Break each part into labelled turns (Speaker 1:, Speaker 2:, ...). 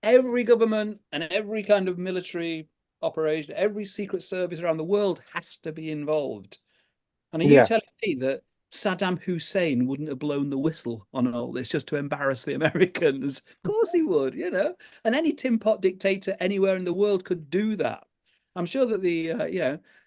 Speaker 1: every government and every kind of military operation, every secret service around the world has to be involved. And are you
Speaker 2: Yeah.
Speaker 1: telling me that Saddam Hussein wouldn't have blown the whistle on all this just to embarrass the Americans? Of course he would, you know. And any tin pot dictator anywhere in the world could do that. I'm sure that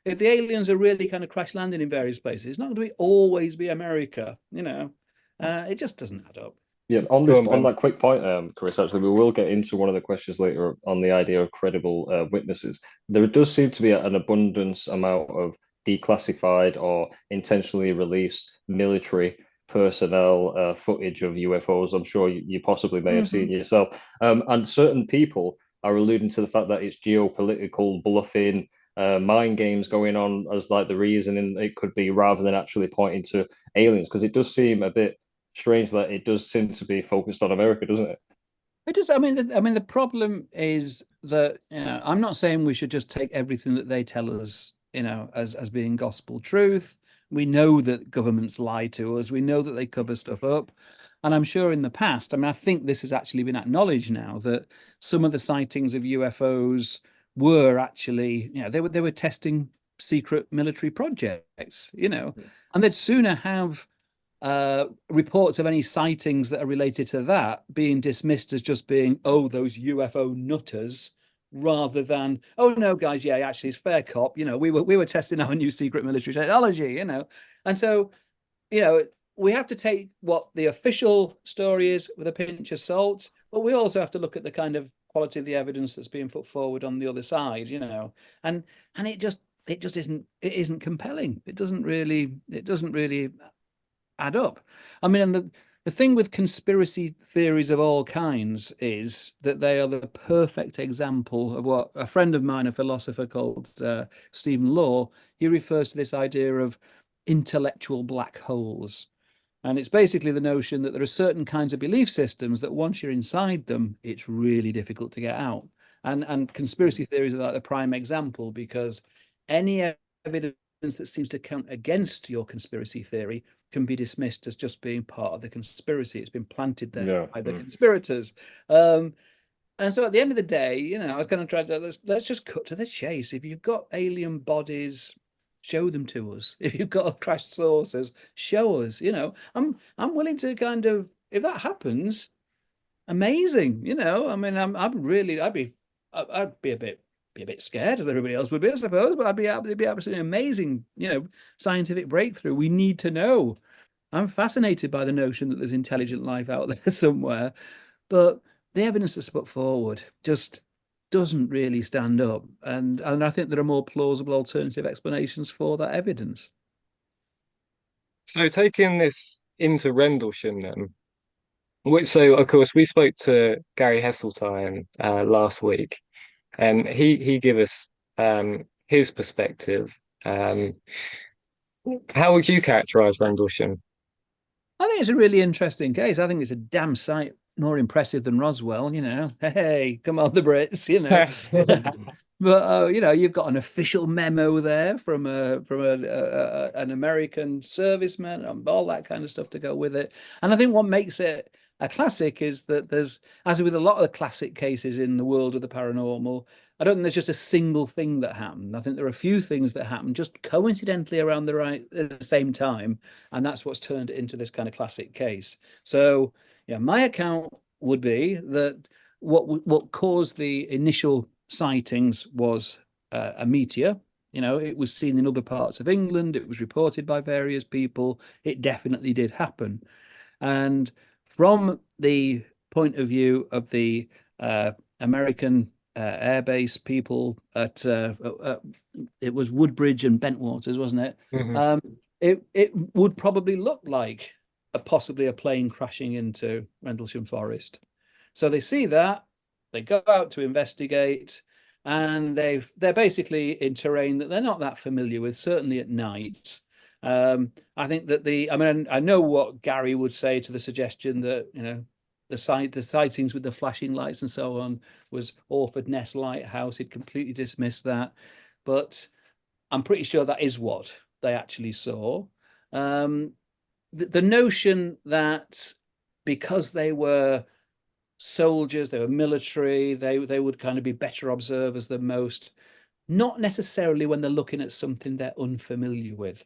Speaker 1: if the aliens are really kind of crash landing in various places, it's not going to be always be America, you know. It just doesn't add up.
Speaker 2: Yeah, on
Speaker 1: Go
Speaker 2: this
Speaker 1: on,
Speaker 2: on
Speaker 1: Ben.
Speaker 2: that quick point, Chris, actually, we will get into one of the questions later on the idea of credible witnesses. There does seem to be an abundance amount of declassified or intentionally released military personnel footage of UFOs. I'm sure you possibly may have seen
Speaker 1: Hmm.
Speaker 2: yourself. And certain people are alluding to the fact that it's geopolitical bluffing, mind games going on as like the reason, and it could be rather than actually pointing to aliens, because it does seem a bit strange that it does seem to be focused on America, doesn't it?
Speaker 1: It just, the problem is that, I'm not saying we should just take everything that they tell us, as being gospel truth. We know that governments lie to us. We know that they cover stuff up. And I'm sure in the past, I think this has actually been acknowledged now that some of the sightings of UFOs were actually, they were testing secret military projects, and they'd sooner have reports of any sightings that are related to that being dismissed as just being, oh, those UFO nutters, rather than, oh no, guys, yeah, actually, it's fair cop. We were testing our new secret military technology. And so, you know, we have to take what the official story is with a pinch of salt, but we also have to look at the kind of quality of the evidence that's being put forward on the other side. And it just isn't compelling. It doesn't really add up. And the thing with conspiracy theories of all kinds is that they are the perfect example of what a friend of mine, a philosopher called Stephen Law, he refers to this idea of intellectual black holes. And it's basically the notion that there are certain kinds of belief systems that once you're inside them, it's really difficult to get out. And conspiracy theories are like the prime example, because any evidence that seems to count against your conspiracy theory can be dismissed as just being part of the conspiracy. It's been planted there
Speaker 2: Yeah.
Speaker 1: by the conspirators. Um, and so at the end of the day, I was kind of trying to let's just cut to the chase. If you've got alien bodies, show them to us. If you've got crashed saucers, show us. I'm willing to kind of, if that happens, amazing. I'm really I'd be a bit scared, as everybody else would be, I suppose, but it'd be absolutely amazing. Scientific breakthrough. We need to know. I'm fascinated by the notion that there's intelligent life out there somewhere, but the evidence that's put forward just doesn't really stand up. And I think there are more plausible alternative explanations for that evidence.
Speaker 2: So taking this into Rendlesham then, so of course we spoke to Gary Hesseltine last week, and he gave us his perspective. Um, how would you characterize Rendlesham?
Speaker 1: I think it's a really interesting case. I think it's a damn sight more impressive than Roswell. Hey, come on, the Brits. But you've got an official memo there from an American serviceman and all that kind of stuff to go with it. And I think what makes it a classic is that there's, as with a lot of the classic cases in the world of the paranormal, I don't think there's just a single thing that happened. I think there are a few things that happened just coincidentally around at the same time, and that's what's turned it into this kind of classic case. So, yeah, my account would be that what caused the initial sightings was a meteor. It was seen in other parts of England. It was reported by various people. It definitely did happen. And from the point of view of the American airbase people it was Woodbridge and Bentwaters, wasn't it?
Speaker 2: Mhm.
Speaker 1: Um, it would probably look like possibly a plane crashing into Rendlesham Forest. So they see that, they go out to investigate, and they're basically in terrain that they're not that familiar with, certainly at night. I think that I know what Gary would say to the suggestion that, the sightings with the flashing lights and so on was Orford Ness Lighthouse. He'd completely dismissed that. But I'm pretty sure that is what they actually saw. The notion that because they were soldiers, they were military, they would kind of be better observers than most, not necessarily when they're looking at something they're unfamiliar with.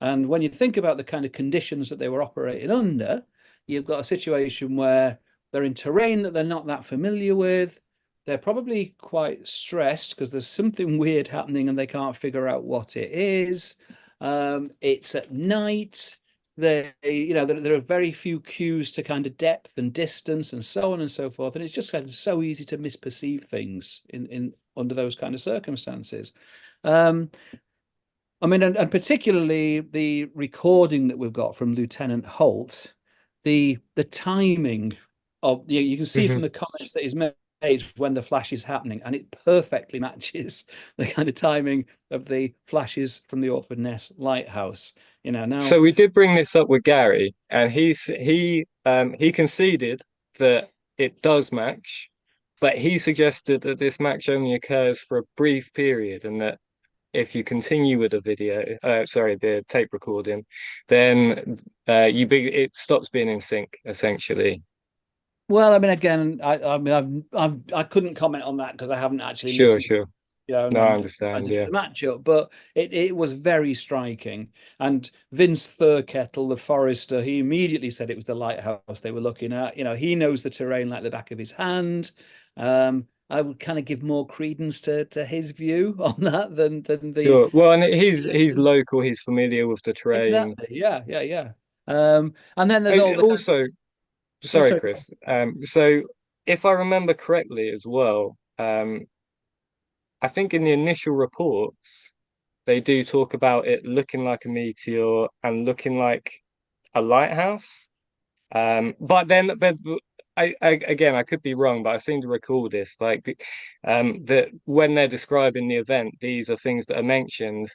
Speaker 1: And when you think about the kind of conditions that they were operating under, you've got a situation where they're in terrain that they're not that familiar with. They're probably quite stressed because there's something weird happening and they can't figure out what it is. It's at night. There are very few cues to kind of depth and distance and so on and so forth. And it's just kind of so easy to misperceive things in under those kind of circumstances. Um, I mean, and particularly the recording that we've got from Lieutenant Holt, the timing of you can see
Speaker 2: Hmm.
Speaker 1: from the comments that he's made when the flash is happening, and it perfectly matches the kind of timing of the flashes from the Orford Ness lighthouse. Now
Speaker 2: So we did bring this up with Gary, and he conceded that it does match, but he suggested that this match only occurs for a brief period, and that if you continue with the video, sorry, the tape recording, then it stops being in sync essentially.
Speaker 1: well, I mean, again, I mean, I couldn't comment on that because I haven't actually
Speaker 2: Sure,
Speaker 1: listened,
Speaker 2: sure.
Speaker 1: and
Speaker 2: No, I
Speaker 1: then I
Speaker 2: understand.
Speaker 1: did
Speaker 2: Yeah.
Speaker 1: the matchup, but it was very striking. And Vince Thurkettle, the forester, he immediately said it was the lighthouse they were looking at. He knows the terrain like the back of his hand. I would kind of give more credence to his view on that than the
Speaker 2: Sure. Well, and he's local. He's familiar with the terrain.
Speaker 1: exactly. Yeah, yeah, yeah. And then there's all the kind
Speaker 2: Also,
Speaker 1: of, oh,
Speaker 2: sorry,
Speaker 1: sorry.
Speaker 2: Chris. So if I remember correctly as well, I think in the initial reports they do talk about it looking like a meteor and looking like a lighthouse. But again, I could be wrong, but I seem to recall this, that when they're describing the event, these are things that are mentioned.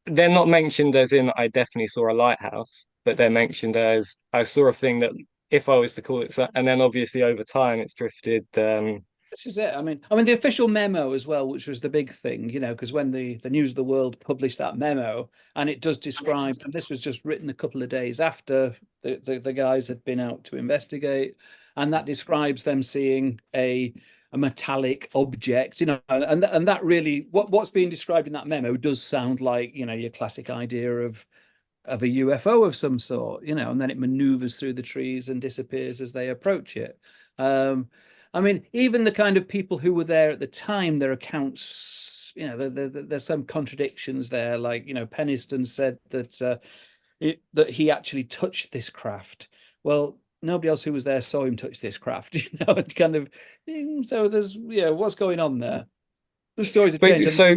Speaker 2: They're not mentioned as in I definitely saw a lighthouse, but they're mentioned as I saw a thing that if I was to call it so, and then obviously over time it's drifted.
Speaker 1: This is it. I mean, the official memo as well, which was the big thing, because when the News of the World published that memo, and it does describe, and this was just written a couple of days after the guys had been out to investigate, and that describes them seeing a metallic object, and that really what's being described in that memo does sound like your classic idea of a UFO of some sort, and then it maneuvers through the trees and disappears as they approach it. Um, I mean, even the kind of people who were there at the time, their accounts, there's some contradictions there. Like, Penniston said that he actually touched this craft. Well, nobody else who was there saw him touch this craft. It kind of. So there's, what's going on there? The stories have
Speaker 2: But
Speaker 1: changed.
Speaker 2: so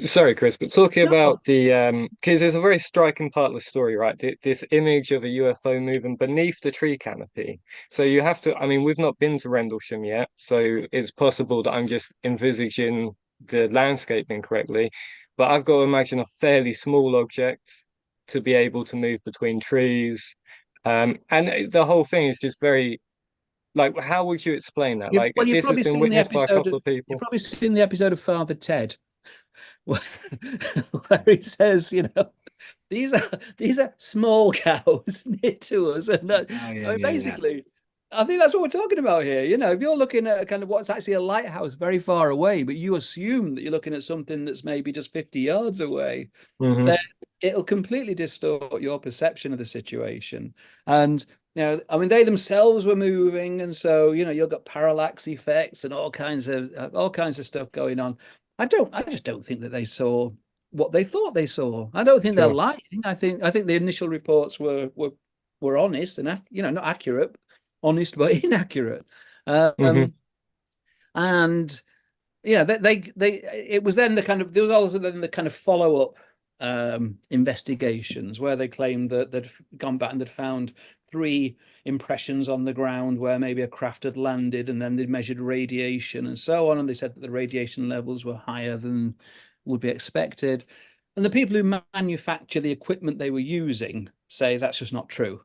Speaker 2: sorry, Chris, but talking
Speaker 1: No,
Speaker 2: about because there's a very striking part of the story, right? This image of a UFO moving beneath the tree canopy. So you have to, I mean, we've not been to Rendlesham yet, so it's possible that I'm just envisaging the landscape incorrectly. But I've got to imagine a fairly small object to be able to move between trees. And the whole thing is just very, like, how would you explain that? Like,
Speaker 1: well, you've
Speaker 2: this has
Speaker 1: probably
Speaker 2: been
Speaker 1: seen the
Speaker 2: witnessed by a
Speaker 1: episode.
Speaker 2: couple of
Speaker 1: You've
Speaker 2: people.
Speaker 1: probably seen the episode of Father Ted, where, where he says, these are small cows near to us, and
Speaker 2: Oh
Speaker 1: I
Speaker 2: yeah,
Speaker 1: mean,
Speaker 2: yeah, yeah.
Speaker 1: basically, I think that's what we're talking about here. If you're looking at kind of what's actually a lighthouse very far away, but you assume that you're looking at something that's maybe just 50 yards away, then
Speaker 2: Hmm.
Speaker 1: it'll completely distort your perception of the situation. And I mean, they themselves were moving, and so you've got parallax effects and all kinds of stuff going on. I just don't think that they saw what they thought they saw. I don't think they're
Speaker 2: Sure.
Speaker 1: lying. I think the initial reports were honest and not accurate, honest but inaccurate.
Speaker 2: Hmm.
Speaker 1: Um, and they it was then the kind of there was also then the kind of follow up investigations where they claimed that they'd gone back and they'd found three impressions on the ground where maybe a craft had landed, and then they measured radiation and so on, and they said that the radiation levels were higher than would be expected. And the people who manufacture the equipment they were using say that's just not true.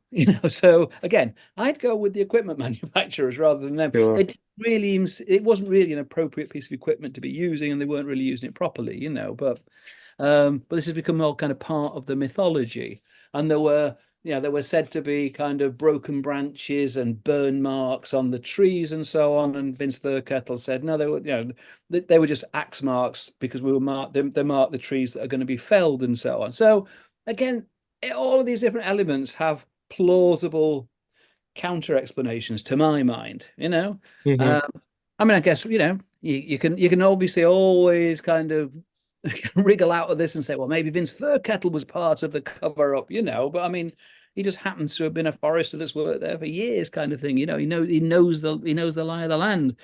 Speaker 1: So again, I'd go with the equipment manufacturers rather than them.
Speaker 2: Sure.
Speaker 1: They didn't really, it wasn't really an appropriate piece of equipment to be using, and they weren't really using it properly. But this has become all kind of part of the mythology. And there were there were said to be kind of broken branches and burn marks on the trees and so on. And Vince Thurkettle said, no, they were, they were just axe marks because we were marked, they marked the trees that are going to be felled and so on. So again, all of these different elements have plausible counter explanations to my mind,
Speaker 2: Hmm.
Speaker 1: Um, I mean, I guess, you can obviously always kind of wriggle out of this and say, well, maybe Vince Thurkettle was part of the cover up, but I mean, he just happens to have been a forester that's worked there for years, kind of thing. He knows the lie of the land.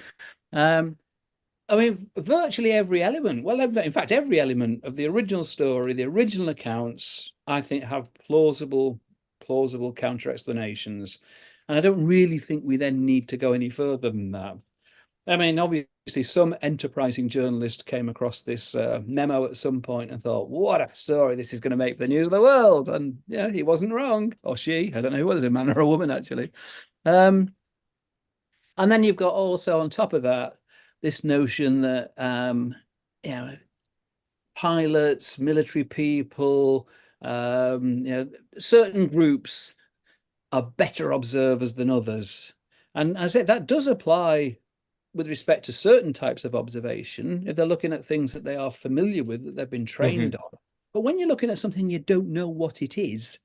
Speaker 1: Um, I mean, virtually every element, well, in fact, every element of the original story, the original accounts, I think have plausible counter explanations. And I don't really think we then need to go any further than that. I mean, obviously, some enterprising journalist came across this memo at some point and thought, "What a story! This is going to make the news of the world." And yeah, he wasn't wrong, or she. I don't know who it was, a man or a woman, actually. Um, and then you've got also on top of that this notion that you know, pilots, military people, certain groups are better observers than others. And I say that does apply with respect to certain types of observation, if they're looking at things that they are familiar with, that they've been
Speaker 2: Hmm.
Speaker 1: trained on. But when you're looking at something you don't know what it is,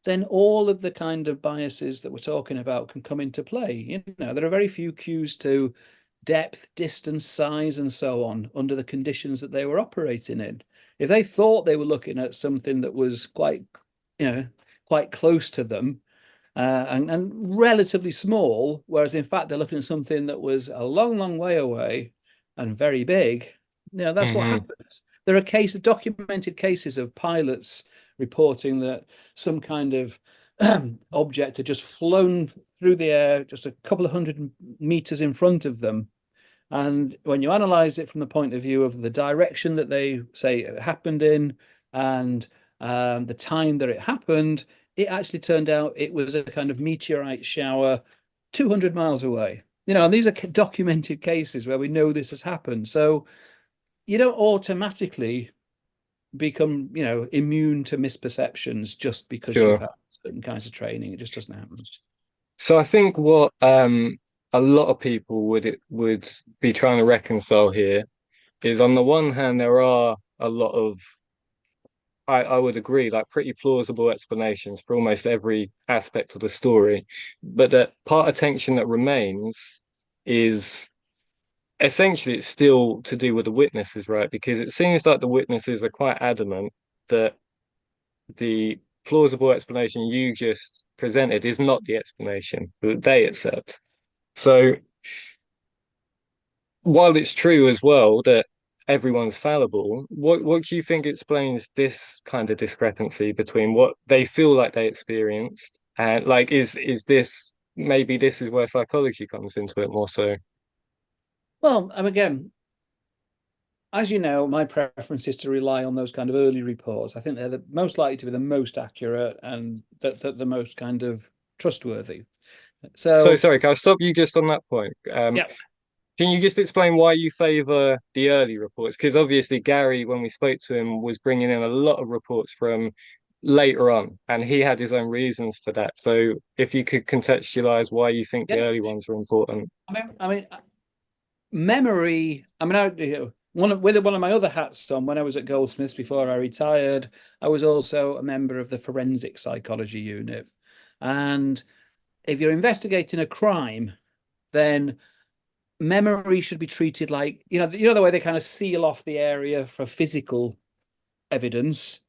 Speaker 1: then all of the kind of biases that we're talking about can come into play. There are very few cues to depth, distance, size, and so on under the conditions that they were operating in. If they thought they were looking at something that was quite close to them, and relatively small, whereas in fact they're looking at something that was a long, long way away and very big. That's what
Speaker 2: Hmm.
Speaker 1: happens. There are documented cases of pilots reporting that some kind of object had just flown through the air just a couple of hundred meters in front of them. And when you analyze it from the point of view of the direction that they say it happened in and the time that it happened, it actually turned out it was a kind of meteorite shower 200 miles away. And these are documented cases where we know this has happened. So you don't automatically become, immune to misperceptions just because you've
Speaker 2: Sure.
Speaker 1: had certain kinds of training. It just doesn't happen.
Speaker 2: So I think what a lot of people would be trying to reconcile here is on the one hand there are a lot of I would agree like pretty plausible explanations for almost every aspect of the story, but that part of tension that remains is essentially it's still to do with the witnesses, right? Because it seems like the witnesses are quite adamant that the plausible explanation you just presented is not the explanation that they accept. So while it's true as well that everyone's fallible, what do you think explains this kind of discrepancy between what they feel like they experienced and like is this maybe this is where psychology comes into it more so?
Speaker 1: Well, again, as you know, my preference is to rely on those kind of early reports. I think they're the most likely to be the most accurate and the most kind of trustworthy.
Speaker 2: So
Speaker 1: So,
Speaker 2: sorry, can I stop you just on that point?
Speaker 1: yeah,
Speaker 2: Can you just explain why you favor the early reports? Because obviously Gary, when we spoke to him, was bringing in a lot of reports from later on, and he had his own reasons for that. So if you could contextualize why you think the
Speaker 1: yeah.
Speaker 2: early ones were important.
Speaker 1: I mean, memory. I mean, with one of my other hats on when I was at Goldsmiths before I retired, I was also a member of the forensic psychology unit. And if you're investigating a crime, then memory should be treated like, the way they kind of seal off the area for physical evidence.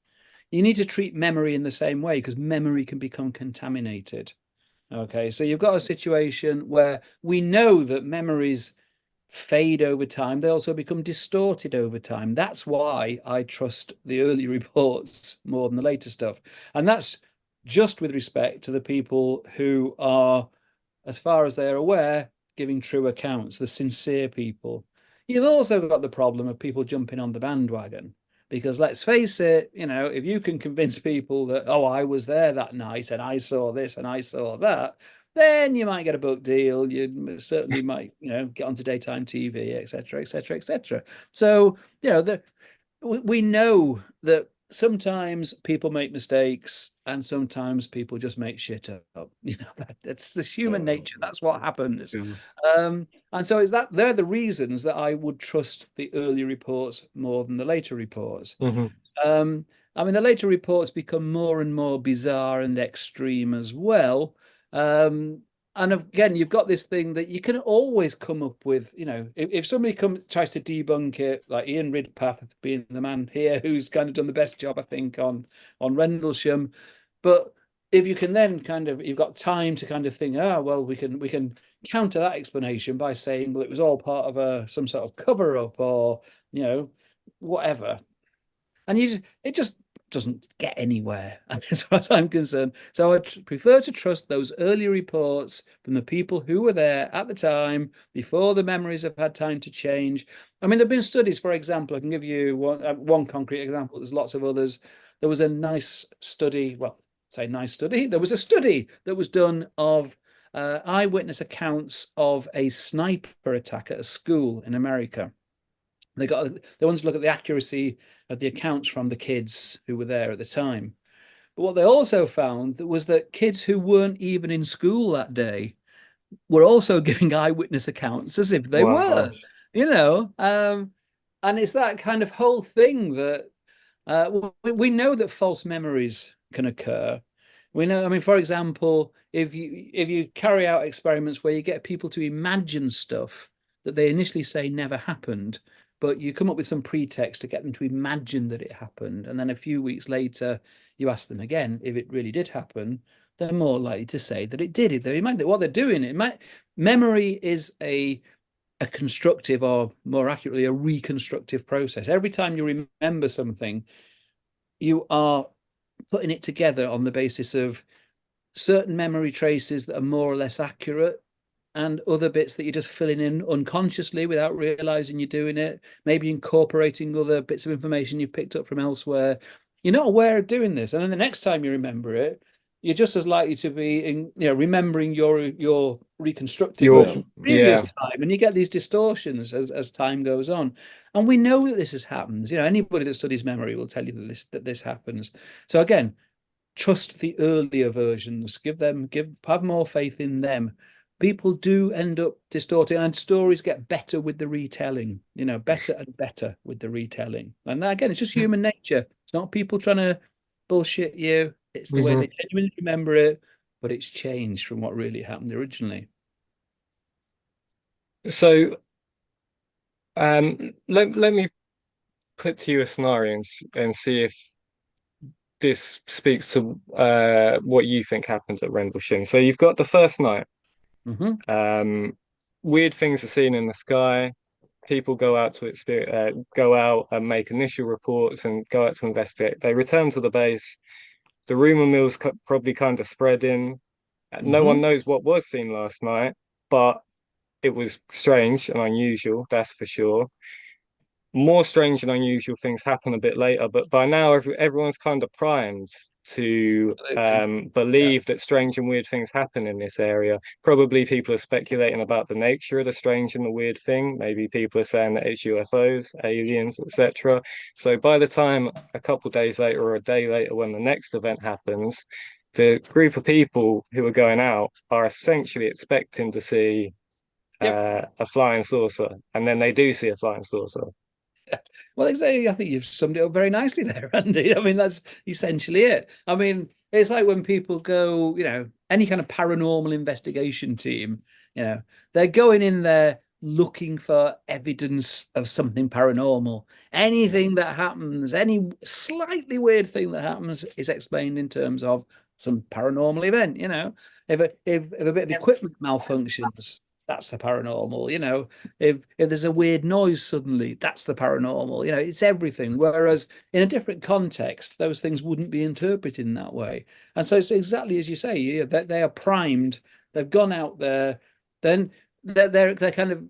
Speaker 1: You need to treat memory in the same way because memory can become contaminated. Okay, so you've got a situation where we know that memories fade over time. They also become distorted over time. That's why I trust the early reports more than the later stuff. And that's just with respect to the people who are, as far as they're aware, giving true accounts, the sincere people. You've also got the problem of people jumping on the bandwagon. Because let's face it, if you can convince people that, oh, I was there that night and I saw this and I saw that, then you might get a book deal. You certainly might, get onto daytime TV, etc., etc., etc. So, we know that sometimes people make mistakes, and sometimes people just make shit up. That's this human nature. That's what happens.
Speaker 2: Yeah.
Speaker 1: And so is that they're the reasons that I would trust the early reports more than the later reports.
Speaker 2: Hmm.
Speaker 1: Um, I mean, the later reports become more and more bizarre and extreme as well. And again, you've got this thing that you can always come up with, if somebody tries to debunk it, like Ian Ridpath being the man here who's kind of done the best job, I think, on Rendlesham. But if you can then you've got time to kind of think, well, we can counter that explanation by saying, well, it was all part of some sort of cover up, or whatever. And it just doesn't get anywhere, as far as I'm concerned. So I prefer to trust those early reports from the people who were there at the time, before the memories have had time to change. I mean, there have been studies, for example, I can give you one concrete example. There's lots of others. There was a nice study, well, say nice study. There was a study that was done of eyewitness accounts of a sniper attack at a school in America. They wanted to look at the accuracy of the accounts from the kids who were there at the time. But what they also found was that kids who weren't even in school that day were also giving eyewitness accounts as if they
Speaker 2: Wow.
Speaker 1: were, you know. And it's that kind of whole thing that we know that false memories can occur. We know, I mean, for example, if you carry out experiments where you get people to imagine stuff that they initially say never happened, but you come up with some pretext to get them to imagine that it happened, and then a few weeks later you ask them again if it really did happen, they're more likely to say that it did. If they imagine what they're doing, memory is a constructive, or more accurately, a reconstructive process. Every time you remember something, you are putting it together on the basis of certain memory traces that are more or less accurate, and other bits that you're just filling in unconsciously without realizing you're doing it, maybe incorporating other bits of information you've picked up from elsewhere. You're not aware of doing this, and then the next time you remember it, you're just as likely to be remembering your reconstructive
Speaker 2: You're,
Speaker 1: version of the previous
Speaker 2: yeah.
Speaker 1: time, and you get these distortions as time goes on. And we know that this has happened. Anybody that studies memory will tell you that this happens. So again, trust the earlier versions. Have more faith in them. People do end up distorting, and stories get better with the retelling. Better and better with the retelling. And that, again, it's just human nature. It's not people trying to bullshit you. It's the way
Speaker 2: Hmm.
Speaker 1: they genuinely remember it, but it's changed from what really happened originally.
Speaker 2: So, let me put to you a scenario and see if this speaks to what you think happened at Rendlesham. So you've got the first night.
Speaker 1: Hmm.
Speaker 2: Um, Weird things are seen in the sky. People go out and make initial reports and go out to investigate. They return to the base. The rumor mill's probably kind of spreading. No one
Speaker 1: Hmm.
Speaker 2: knows what was seen last night, but it was strange and unusual, that's for sure. More strange and unusual things happen a bit later, but by now everyone's kind of primed to
Speaker 1: Absolutely. Yeah.
Speaker 2: believe that strange and weird things happen in this area. Probably people are speculating about the nature of the strange and the weird thing. Maybe people are saying that it's UFOs, aliens, etc. So by the time a couple of days later or a day later, when the next event happens, the group of people who are going out are essentially expecting to see
Speaker 1: Yep.
Speaker 2: a flying saucer, and then they do see a flying saucer.
Speaker 1: Well, exactly. I think you've summed it up very nicely there, Andy. I mean, that's essentially it. I mean, it's like when people go, any kind of paranormal investigation team, you know, they're going in there looking for evidence of something paranormal. Anything that happens, any slightly weird thing that happens is explained in terms of some paranormal event. If a bit of equipment malfunctions, that's the paranormal. If there's a weird noise suddenly, that's the paranormal. It's everything. Whereas in a different context, those things wouldn't be interpreted in that way. And so it's exactly as you say, they are primed. They've gone out there, then they're kind of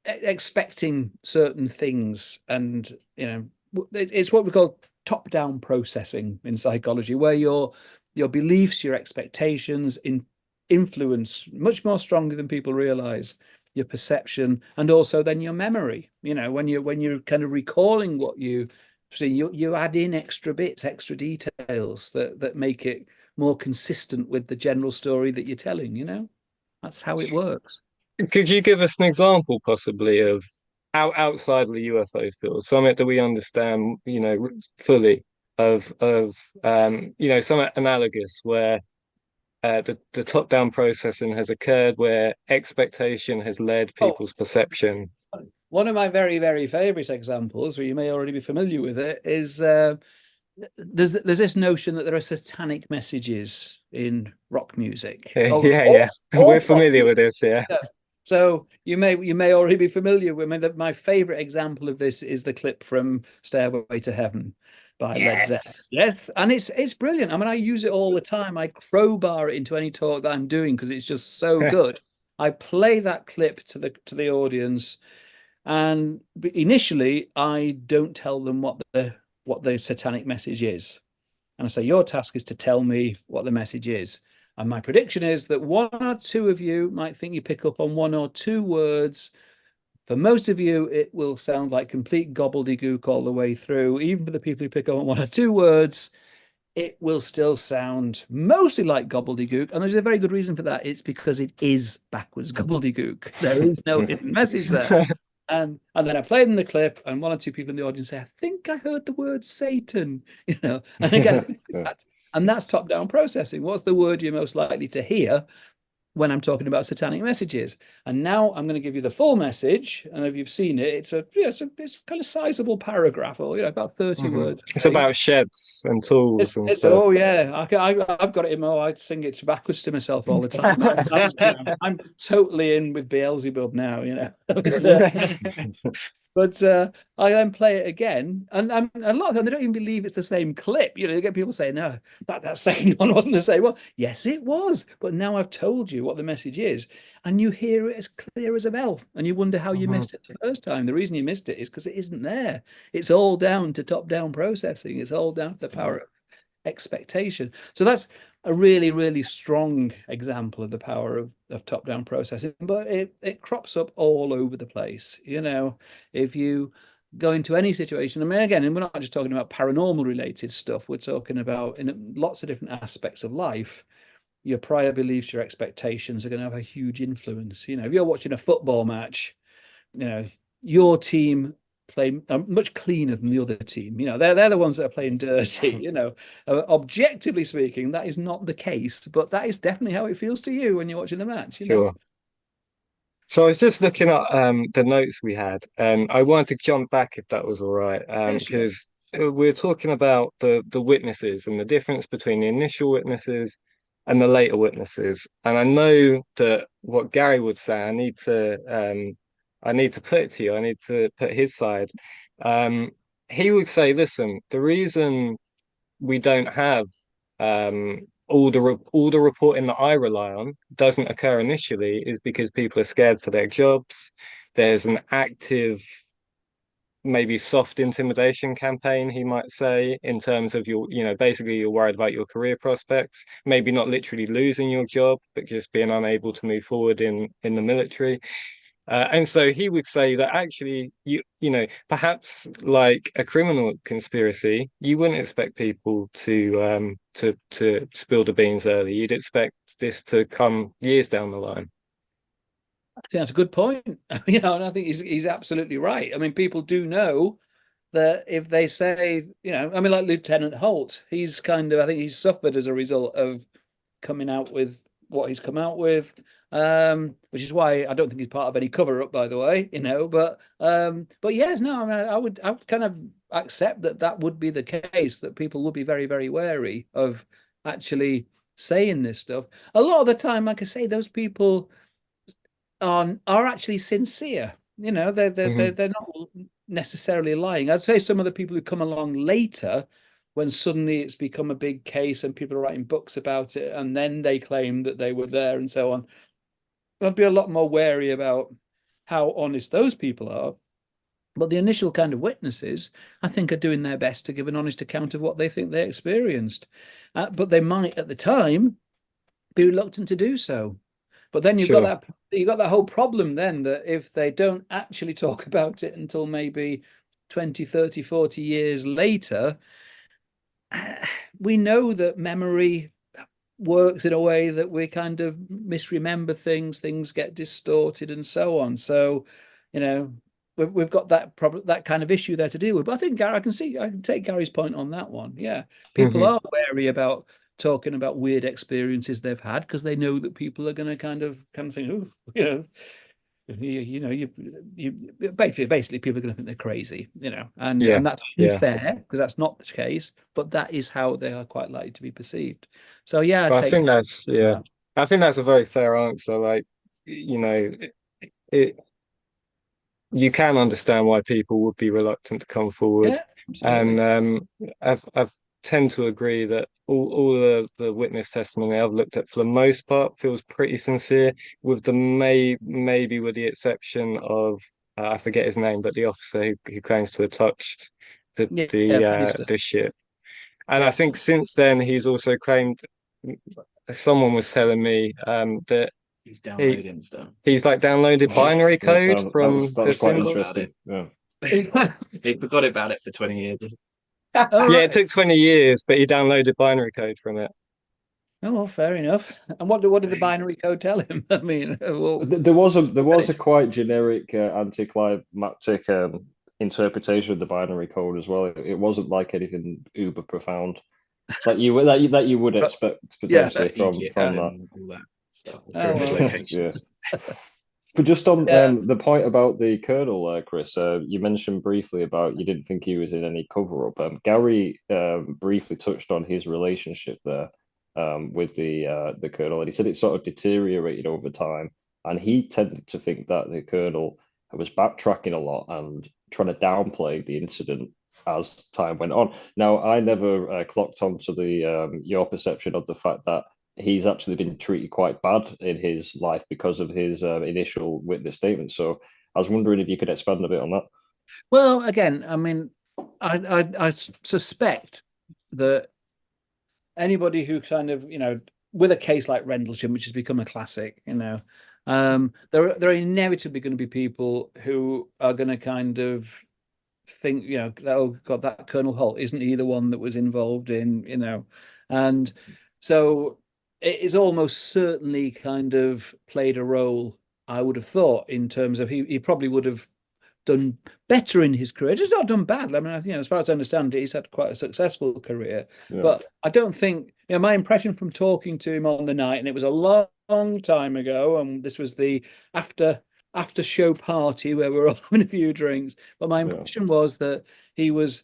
Speaker 1: expecting certain things, and it's what we call top-down processing in psychology, where your beliefs, your expectations influence much more strongly than people realize your perception, and also then your memory. When you're kind of recalling what you So you add in extra bits, extra details that make it more consistent with the general story that you're telling, you know? That's how it works.
Speaker 2: Could you give us an example, possibly, of outside of the UFO field, something that we understand, fully, some analogous where the top-down processing has occurred, where expectation has led
Speaker 1: Oh,
Speaker 2: people's perception.
Speaker 1: one of my very, very favorite examples, where you may already be familiar with it, is there's this notion that there are satanic messages in rock music. Oh,
Speaker 2: Yeah, yeah, we're
Speaker 1: all pop
Speaker 2: familiar with
Speaker 1: music.
Speaker 2: this. Yeah.
Speaker 1: Yeah. So you may already be familiar with. I mean, my favorite example of this is the clip from "Stairway to Heaven" by Led Zeppelin.
Speaker 2: Yes.
Speaker 1: Yes, and it's brilliant. I mean, I use it all the time. I crowbar it into any talk that I'm doing because it's just so good. I play that clip to the audience, and initially I don't tell them what the satanic message is. And I say, your task is to tell me what the message is. And my prediction is that one or two of you might think you pick up on one or two words. For most of you, it will sound like complete gobbledygook all the way through. Even for the people who pick up on one or two words, it will still sound mostly like gobbledygook. And there's a very good reason for that. It's because it is backwards gobbledygook. There is no hidden message there. And then I played in the clip, and one or two people in the audience say, "I think I heard the word Satan," you know. And again, that's top-down processing. What's the word you're most likely to hear when I'm talking about satanic messages? And now I'm going to give you the full message. And if you've seen it, it's kind of sizable paragraph, or about 30 words, I
Speaker 2: It's
Speaker 1: think.
Speaker 2: about sheds and tools and
Speaker 1: It's
Speaker 2: stuff.
Speaker 1: oh yeah, I've got it in my. I sing it backwards to myself all the time. I'm totally in with Beelzebub now. It's, but I then play it again, and a lot of them they don't even believe it's the same clip. You get people saying, "No, that second one wasn't the same." Well, yes, it was, but now I've told you what the message is, and you hear it as clear as a bell, and you wonder how you
Speaker 2: Mhm.
Speaker 1: missed it the first time. The reason you missed it is because it isn't there. It's all down to top-down processing. It's all down to the power of expectation. So that's a really, really strong example of the power of top-down processing, but it crops up all over the place. If you go into any situation, I mean, again, and we're not just talking about paranormal related stuff, we're talking about in lots of different aspects of life. Your prior beliefs, your expectations are going to have a huge influence. If you're watching a football match, you know, your team play much cleaner than the other team. They're the ones that are playing dirty. Objectively speaking, that is not the case, but that is definitely how it feels to you when you're watching the match.
Speaker 2: Sure. So I was just looking at the notes we had, and I wanted to jump back if that was all right,
Speaker 1: Yeah, sure.
Speaker 2: because we're talking about the witnesses and the difference between the initial witnesses and the later witnesses. And I know that what Gary would say, I need to put it to you, I need to put his side. Um, he would say, listen, the reason we don't have all the reporting that I rely on doesn't occur initially is because people are scared for their jobs. There's an active, maybe soft intimidation campaign, he might say, in terms of basically you're worried about your career prospects, maybe not literally losing your job, but just being unable to move forward in the military. And so he would say that actually, perhaps like a criminal conspiracy, you wouldn't expect people to spill the beans early. You'd expect this to come years down the line.
Speaker 1: I think that's a good point. And I think he's absolutely right. I mean, people do know that if they say, I mean, like Lieutenant Holt, I think he's suffered as a result of coming out with what he's come out with, which is why I don't think he's part of any cover up, by the way, but yes, no, I mean, I would kind of accept that would be the case, that people would be very, very wary of actually saying this stuff. A lot of the time, like I say, those people are actually sincere.
Speaker 2: Mhm.
Speaker 1: They're not necessarily lying. I'd say some of the people who come along later, when suddenly it's become a big case and people are writing books about it, and then they claim that they were there and so on, I'd be a lot more wary about how honest those people are. But the initial kind of witnesses, I think, are doing their best to give an honest account of what they think they experienced. But they might, at the time, be reluctant to do so. But then
Speaker 2: Sure.
Speaker 1: you've got that whole problem then, that if they don't actually talk about it until maybe 20, 30, 40 years later, we know that memory works in a way that we kind of misremember things get distorted and so on. So, we've got that problem, that kind of issue there to deal with. But I think I can take Gary's point on that one. Yeah, people
Speaker 2: Hmm.
Speaker 1: are wary about talking about weird experiences they've had because they know that people are going to kind of think, oh, basically people are going to think they're crazy, and
Speaker 2: Yeah,
Speaker 1: that's
Speaker 2: yeah.
Speaker 1: unfair because that's not the case, but that is how they are quite likely to be perceived. So yeah, I
Speaker 2: But I
Speaker 1: take
Speaker 2: think that's yeah.
Speaker 1: that.
Speaker 2: I think that's a very fair answer. Like, it you can understand why people would be reluctant to come forward.
Speaker 1: Yeah,
Speaker 2: And
Speaker 1: absolutely.
Speaker 2: I've tend to agree that all the witness testimony I've looked at for the most part feels pretty sincere, with the maybe with the exception of I forget his name, but the officer who claims to have touched
Speaker 1: Yeah, yeah, Priester.
Speaker 2: the ship. And I
Speaker 1: Yeah.
Speaker 2: think since then he's also claimed, someone was telling me that
Speaker 3: He's
Speaker 2: he
Speaker 3: downloading stuff.
Speaker 2: he's like downloaded binary
Speaker 4: Yeah,
Speaker 2: code from
Speaker 4: that
Speaker 2: the
Speaker 4: was quite
Speaker 2: symbol.
Speaker 4: interesting. Yeah.
Speaker 3: He forgot about it for 20 years.
Speaker 1: Oh,
Speaker 2: Yeah, it
Speaker 1: right.
Speaker 2: took 20 years, but he downloaded binary code from it.
Speaker 1: Oh, well, fair enough. And what did the binary code tell him? I mean, well,
Speaker 4: There was a quite generic anticlimactic interpretation of the binary code as well. It wasn't like anything uber profound that you would
Speaker 1: but
Speaker 4: expect
Speaker 1: yeah.
Speaker 4: potentially
Speaker 3: Egypt
Speaker 4: from that.
Speaker 3: and all that stuff,
Speaker 1: Oh,
Speaker 3: pyramid
Speaker 1: well.
Speaker 4: Yeah.
Speaker 3: locations.
Speaker 4: But just on
Speaker 1: Yeah.
Speaker 4: the point about the colonel, Chris, you mentioned briefly about you didn't think he was in any cover up. Gary briefly touched on his relationship there with the colonel, and he said it sort of deteriorated over time, and he tended to think that the colonel was backtracking a lot and trying to downplay the incident as time went on. Now, I never clocked onto the your perception of the fact that he's actually been treated quite bad in his life because of his initial witness statement. So I was wondering if you could expand a bit on that.
Speaker 1: Well, again, I mean, I suspect that anybody who kind of, with a case like Rendlesham, which has become a classic, there are inevitably going to be people who are going to kind of think, oh God, that Colonel Holt, isn't he the one that was involved in, and so it is almost certainly kind of played a role, I would have thought, in terms of he probably would have done better in his career. Just not done bad. I mean, as far as I understand it, he's had quite a successful career.
Speaker 4: Yeah,
Speaker 1: But I don't think, my impression from talking to him on the night, and it was a long time ago, and this was the after show party where we were all having a few drinks. But my
Speaker 4: yeah,
Speaker 1: impression was that he's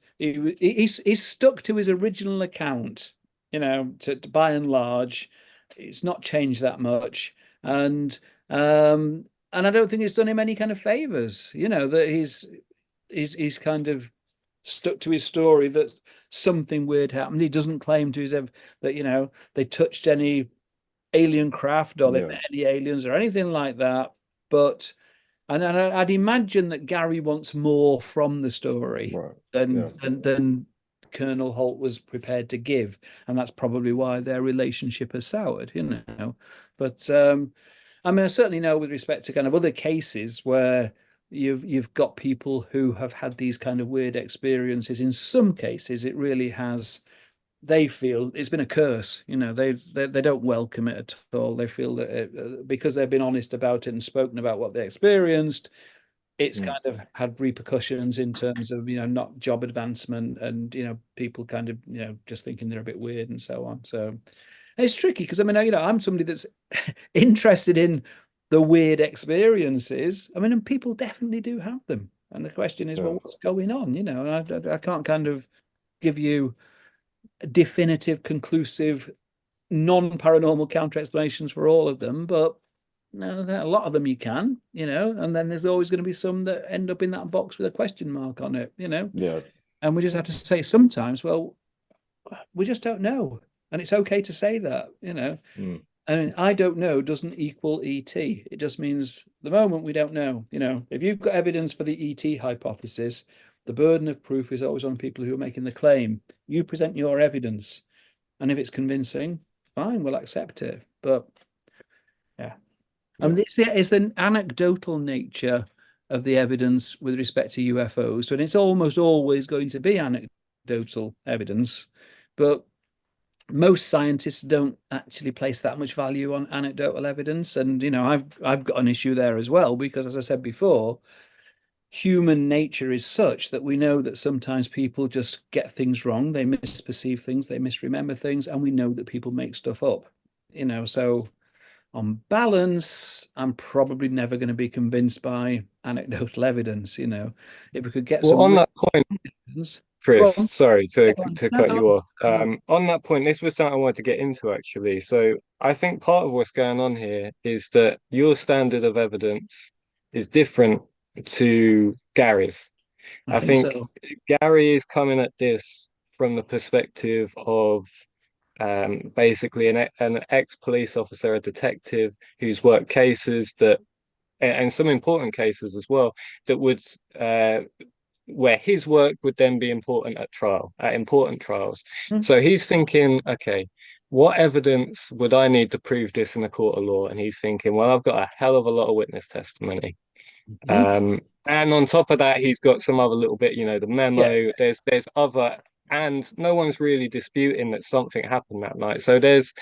Speaker 1: stuck to his original account, to by and large. It's not changed that much. And I don't think it's done him any kind of favors, that he's kind of stuck to his story that something weird happened. He doesn't claim to his that they touched any alien craft or they
Speaker 4: yeah,
Speaker 1: met any aliens or anything like that. But and I'd imagine that Gary wants more from the story
Speaker 4: right,
Speaker 1: than
Speaker 4: yeah,
Speaker 1: than Colonel Holt was prepared to give, and that's probably why their relationship has soured. But I mean, I certainly know with respect to kind of other cases where you've got people who have had these kind of weird experiences. In some cases, it really has. They feel it's been a curse. They don't welcome it at all. They feel that because they've been honest about it and spoken about what they experienced, it's
Speaker 4: mm,
Speaker 1: kind of had repercussions in terms of not job advancement and people kind of just thinking they're a bit weird and so on. So it's tricky because I mean, I'm somebody that's interested in the weird experiences. I mean, and people definitely do have them. And the question is,
Speaker 4: yeah,
Speaker 1: well, what's going on? And I can't kind of give you definitive, conclusive, non-paranormal counter explanations for all of them, but a lot of them you can, and then there's always going to be some that end up in that box with a question mark on it.
Speaker 4: yeah,
Speaker 1: And we just have to say sometimes, well, we just don't know. And it's okay to say that.
Speaker 4: mm,
Speaker 1: I mean, I don't know doesn't equal ET. It just means the moment we don't know. If you've got evidence for the ET hypothesis, the burden of proof is always on people who are making the claim. You present your evidence, and if it's convincing, fine, we'll accept it. But yeah, I
Speaker 4: yeah,
Speaker 1: mean, it's the anecdotal nature of the evidence with respect to UFOs. And it's almost always going to be anecdotal evidence, but most scientists don't actually place that much value on anecdotal evidence. And, you know, I've got an issue there as well, because as I said before, human nature is such that we know that sometimes people just get things wrong, they misperceive things, they misremember things, and we know that people make stuff up, you know. So on balance, I'm probably never going to be convinced by anecdotal evidence, you know. If we could get
Speaker 2: Well,
Speaker 1: some
Speaker 2: on
Speaker 1: real
Speaker 2: that point,
Speaker 1: evidence. Go
Speaker 2: Chris,
Speaker 1: on.
Speaker 2: sorry to
Speaker 1: No,
Speaker 2: cut
Speaker 1: go
Speaker 2: you off.
Speaker 1: on.
Speaker 2: On that point, this was something I wanted to get into actually. So I think part of what's going on here is that your standard of evidence is different to Gary's.
Speaker 1: I
Speaker 2: I
Speaker 1: think
Speaker 2: think
Speaker 1: so.
Speaker 2: Gary is coming at this from the perspective of basically an ex-police officer, a detective who's worked cases that, and some important cases as well, that would where his work would then be important at trial, at important trials.
Speaker 1: Mm.
Speaker 2: So he's thinking, okay, what evidence would I need to prove this in a court of law? And he's thinking, well, I've got a hell of a lot of witness testimony. And on top of that, he's got some other little bit, you know, the memo.
Speaker 1: Yeah.
Speaker 2: There's other, and no one's really disputing that something happened that night. So there's,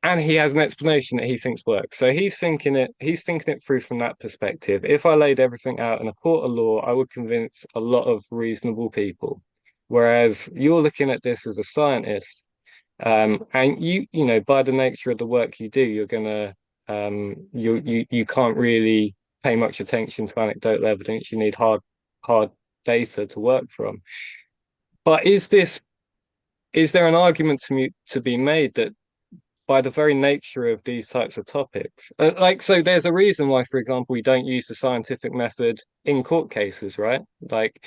Speaker 2: and he has an explanation that he thinks works. So he's thinking it through from that perspective. If I laid everything out in a court of law, I would convince a lot of reasonable people. Whereas you're looking at this as a scientist, and you know, by the nature of the work you do, you're gonna you can't really pay much attention to anecdotal evidence. You need hard data to work from. But is there an argument to be made that by the very nature of these types of topics, like, so there's a reason why, for example, we don't use the scientific method in court cases, right? Like,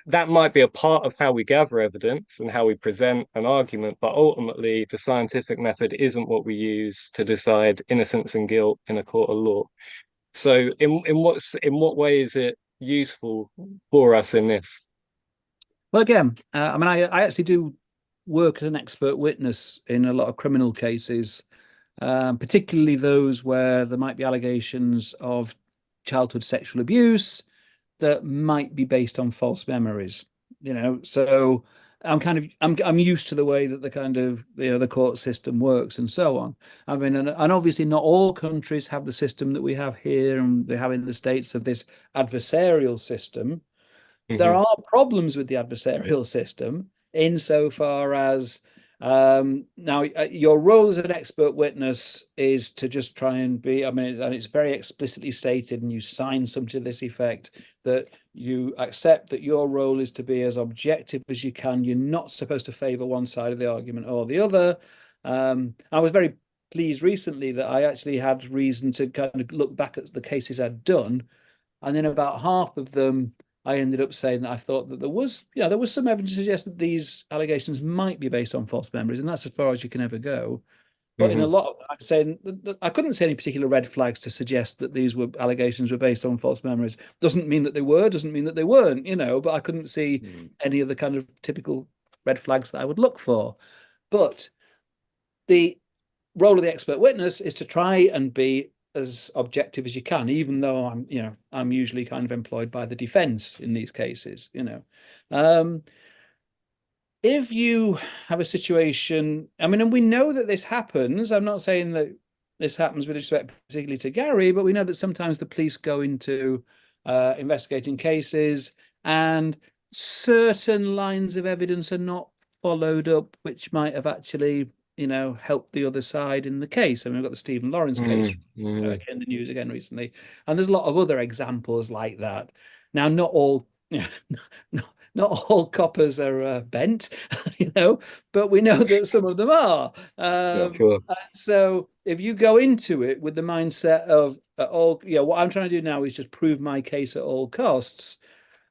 Speaker 2: that might be a part of how we gather evidence and how we present an argument, but ultimately the scientific method isn't what we use to decide innocence and guilt in a court of law. So in what way is it useful for us in this?
Speaker 1: Well, again, I mean, I actually do work as an expert witness in a lot of criminal cases, particularly those where there might be allegations of childhood sexual abuse that might be based on false memories. You know, so I'm used to the way that the kind of, you know, the court system works and so on. I mean, and obviously not all countries have the system that we have here and they have in the States, of this adversarial system. There
Speaker 2: Mhm.
Speaker 1: are problems with the adversarial system insofar as, now your role as an expert witness is to just try and be, I mean, and it's very explicitly stated, and you sign something to this effect, that you accept that your role is to be as objective as you can. You're not supposed to favor one side of the argument or the other. I was very pleased recently that I actually had reason to kind of look back at the cases I'd done, and then about half of them, I ended up saying that I thought that there was, you know, there was some evidence to suggest that these allegations might be based on false memories, and that's as far as you can ever go. But in a
Speaker 2: Mhm.
Speaker 1: lot of, I'm saying that I couldn't see any particular red flags to suggest that these were allegations were based on false memories. Doesn't mean that they were, doesn't mean that they weren't, you know, but I couldn't see any of the kind of typical red flags that I would look for. But the role of the expert witness is to try and be as objective as you can, even though I'm, you know, I'm usually kind of employed by the defense in these cases, you know. If you have a situation, I mean, and we know that this happens, I'm not saying that this happens with respect particularly to Gary, but we know that sometimes the police go into investigating cases and certain lines of evidence are not followed up, which might have actually, you know, helped the other side in the case. I mean, we've got the Stephen Lawrence case in the news again recently, and there's a lot of other examples like that. Now, not all, you know, not all coppers are bent, you know, but we know that some of them are.
Speaker 2: Yeah, sure.
Speaker 1: So if you go into it with the mindset of all, you know, what I'm trying to do now is just prove my case at all costs,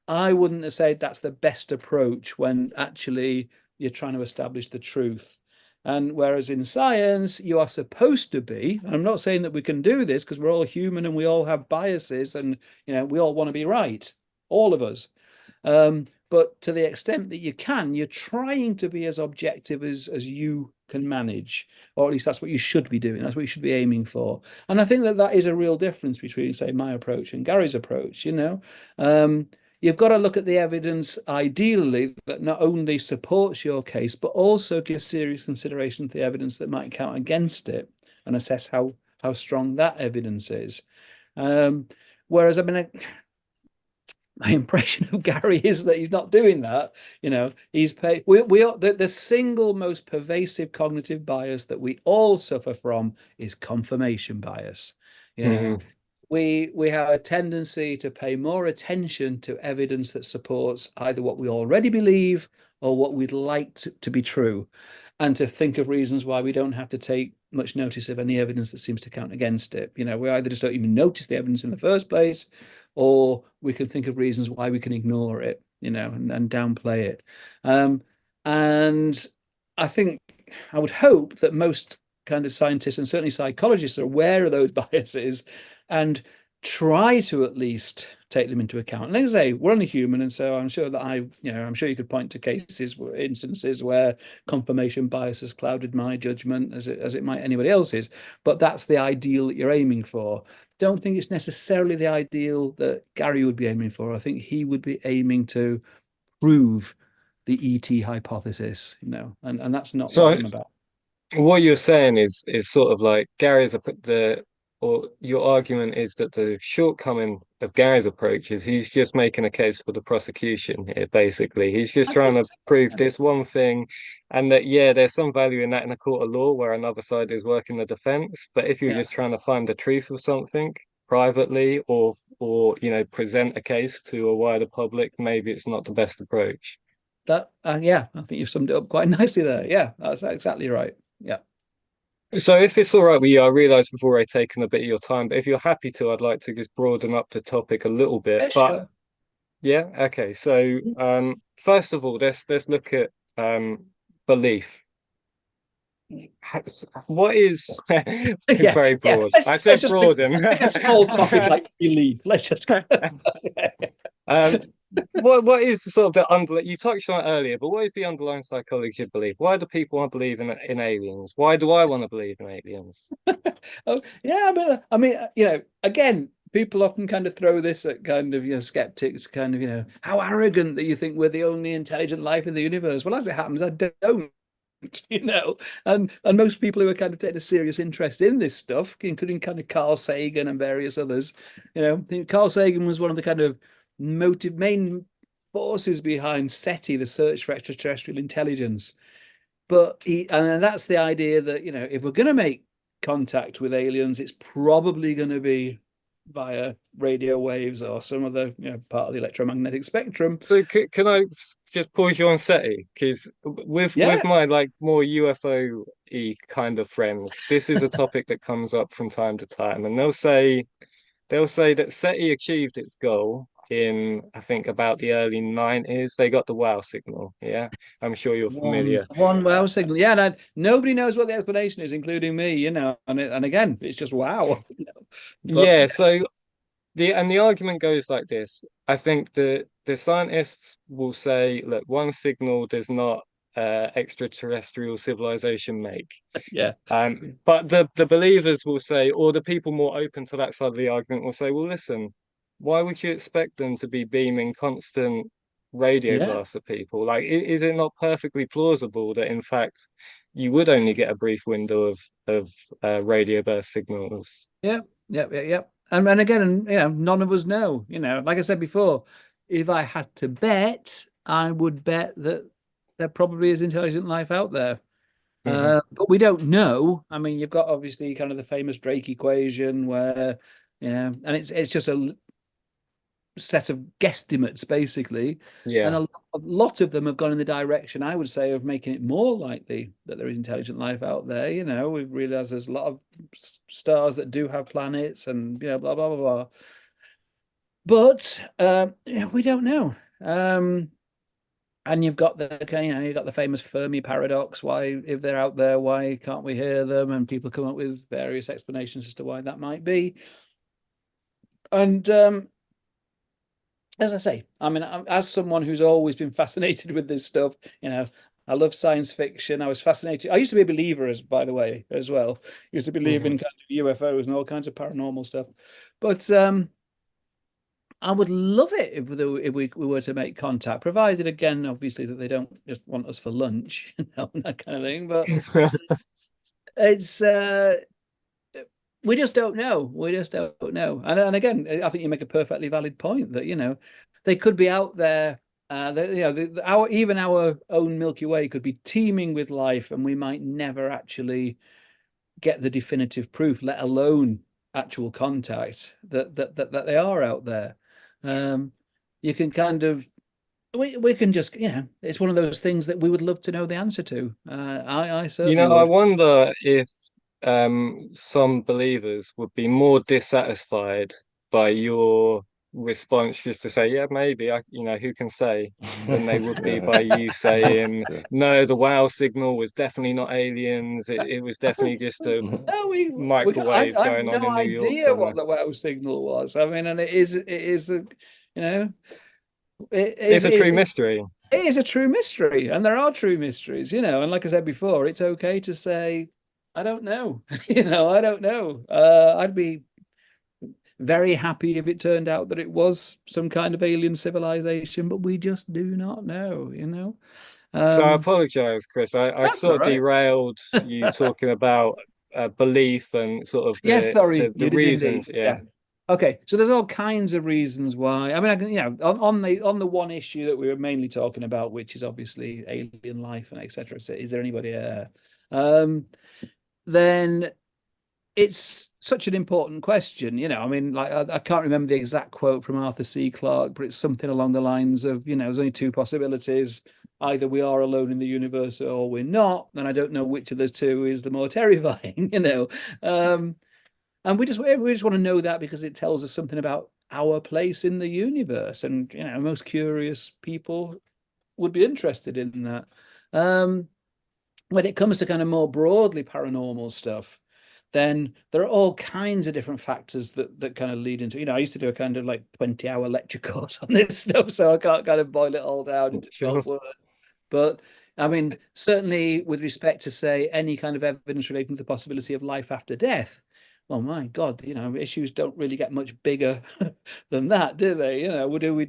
Speaker 1: I wouldn't have said that's the best approach when actually you're trying to establish the truth. And whereas in science, you are supposed to be, I'm not saying that we can do this because we're all human and we all have biases and, you know, we all want to be right, all of us. But to the extent that you can, you're trying to be as objective as you can manage, or at least that's what you should be doing. That's what you should be aiming for. And I think that that is a real difference between, say, my approach and Gary's approach. You've got to look at the evidence, ideally, that not only supports your case, but also gives serious consideration to the evidence that might count against it, and assess how strong that evidence is. Whereas, I mean, my impression of Gary is that he's not doing that. He's paid. We are the single most pervasive cognitive bias that we all suffer from is confirmation bias. We have a tendency to pay more attention to evidence that supports either what we already believe or what we'd like to be true, and to think of reasons why we don't have to take much notice of any evidence that seems to count against it. We either just don't even notice the evidence in the first place, or we can think of reasons why we can ignore it, and downplay it. And I think, I would hope that most kind of scientists and certainly psychologists are aware of those biases and try to at least take them into account. And as I say, we're only human, and so I'm sure that I'm sure you could point to instances where confirmation bias has clouded my judgment as it might anybody else's. But that's the ideal that you're aiming for. Don't think it's necessarily the ideal that Gary would be aiming for. I think he would be aiming to prove the ET hypothesis, and that's not what I'm about.
Speaker 2: What you're saying is sort of like or your argument is that the shortcoming of Gary's approach is he's just making a case for the prosecution here, basically. He's just trying to prove this one thing, and that, there's some value in that in a court of law where another side is working the defense. But if you're just trying to find the truth of something privately, or present a case to a wider public, maybe it's not the best approach.
Speaker 1: I think you've summed it up quite nicely there. Yeah, that's exactly right. Yeah.
Speaker 2: So if it's all right with you, I realise we've already taken a bit of your time, but if you're happy to, I'd like to just broaden up the topic a little bit.
Speaker 1: Sure.
Speaker 2: Okay. So first of all, let's look at belief. What is very broad? I said broaden.
Speaker 1: A small topic like belief. Let's just
Speaker 2: what is sort of the underlying, you touched on it earlier, but what is the underlying psychology of belief? Why do people want to believe in aliens? Why do I want to believe in aliens?
Speaker 1: Oh yeah, I mean, again, people often kind of throw this at kind of skeptics, kind of how arrogant that you think we're the only intelligent life in the universe. Well, as it happens, I don't. And most people who are kind of taking a serious interest in this stuff, including kind of Carl Sagan and various others, Carl Sagan was one of the kind of main forces behind SETI, the search for extraterrestrial intelligence. But and that's the idea that if we're going to make contact with aliens, it's probably going to be via radio waves or some other part of the electromagnetic spectrum.
Speaker 2: So can I just pause you on SETI? Because with my like more UFO-y kind of friends, this is a topic that comes up from time to time, and they'll say that SETI achieved its goal in, I think, about the early 90s. They got the wow signal. Yeah, I'm sure you're familiar.
Speaker 1: One wow signal. Yeah, and nobody knows what the explanation is, including me. And again, it's just wow.
Speaker 2: So the argument goes like this. I think the scientists will say, look, one signal does not extraterrestrial civilization make.
Speaker 1: Yeah.
Speaker 2: But the believers will say, or the people more open to that side of the argument will say, well, listen, why would you expect them to be beaming constant radio blasts at people? Like, is it not perfectly plausible that in fact you would only get a brief window of radio burst signals?
Speaker 1: Yeah. And again, none of us know. Like I said before, if I had to bet, I would bet that there probably is intelligent life out there. But we don't know. I mean, you've got obviously kind of the famous Drake equation where, and it's just a set of guesstimates basically. And a lot of them have gone in the direction, I would say, of making it more likely that there is intelligent life out there. We've realized there's a lot of stars that do have planets and blah blah blah blah. But we don't know. And you've got the famous Fermi paradox. Why, if they're out there, why can't we hear them? And people come up with various explanations as to why that might be. And as I say, I mean, as someone who's always been fascinated with this stuff, I love science fiction. I was fascinated. I used to be a believer, by the way, as well. Used to believe in kind of UFOs and all kinds of paranormal stuff. But I would love it if we were to make contact, provided again, obviously, that they don't just want us for lunch, that kind of thing. But it's we just don't know. We just don't know. And again, I think you make a perfectly valid point that they could be out there. Even our own Milky Way could be teeming with life, and we might never actually get the definitive proof, let alone actual contact that they are out there. You can kind of we can just it's one of those things that we would love to know the answer to. I certainly
Speaker 2: I
Speaker 1: would.
Speaker 2: wonder if some believers would be more dissatisfied by your response just to say, yeah, maybe who can say, than they would be by you saying, no, the wow signal was definitely not aliens. It was definitely just a
Speaker 1: No,
Speaker 2: microwave
Speaker 1: I have
Speaker 2: going on
Speaker 1: no
Speaker 2: in New York
Speaker 1: idea
Speaker 2: somewhere.
Speaker 1: what the wow signal was. I mean, and it is a,
Speaker 2: It's a true mystery.
Speaker 1: it is a true mystery, and there are true mysteries, and like I said before, it's okay to say, I don't know, I don't know. I'd be very happy if it turned out that it was some kind of alien civilization, but we just do not know.
Speaker 2: So I apologize, Chris. I
Speaker 1: That's all
Speaker 2: sort of
Speaker 1: right.
Speaker 2: derailed you talking about belief and sort of
Speaker 1: Yes, sorry,
Speaker 2: the
Speaker 1: you did indeed.
Speaker 2: reasons. Yeah.
Speaker 1: Okay, so there's all kinds of reasons why. I mean, I can, on the one issue that we were mainly talking about, which is obviously alien life and etc. So is there anybody there? Then it's such an important question. I mean, like I can't remember the exact quote from Arthur C. Clarke, but it's something along the lines of, there's only two possibilities. Either we are alone in the universe or we're not. And I don't know which of those two is the more terrifying, and we just want to know that because it tells us something about our place in the universe. And most curious people would be interested in that. When it comes to kind of more broadly paranormal stuff, then there are all kinds of different factors that kind of lead into, I used to do a kind of like 20-hour lecture course on this stuff, so I can't kind of boil it all down into 12 words. But I mean, certainly with respect to, say, any kind of evidence relating to the possibility of life after death, well, my God, issues don't really get much bigger than that, do they?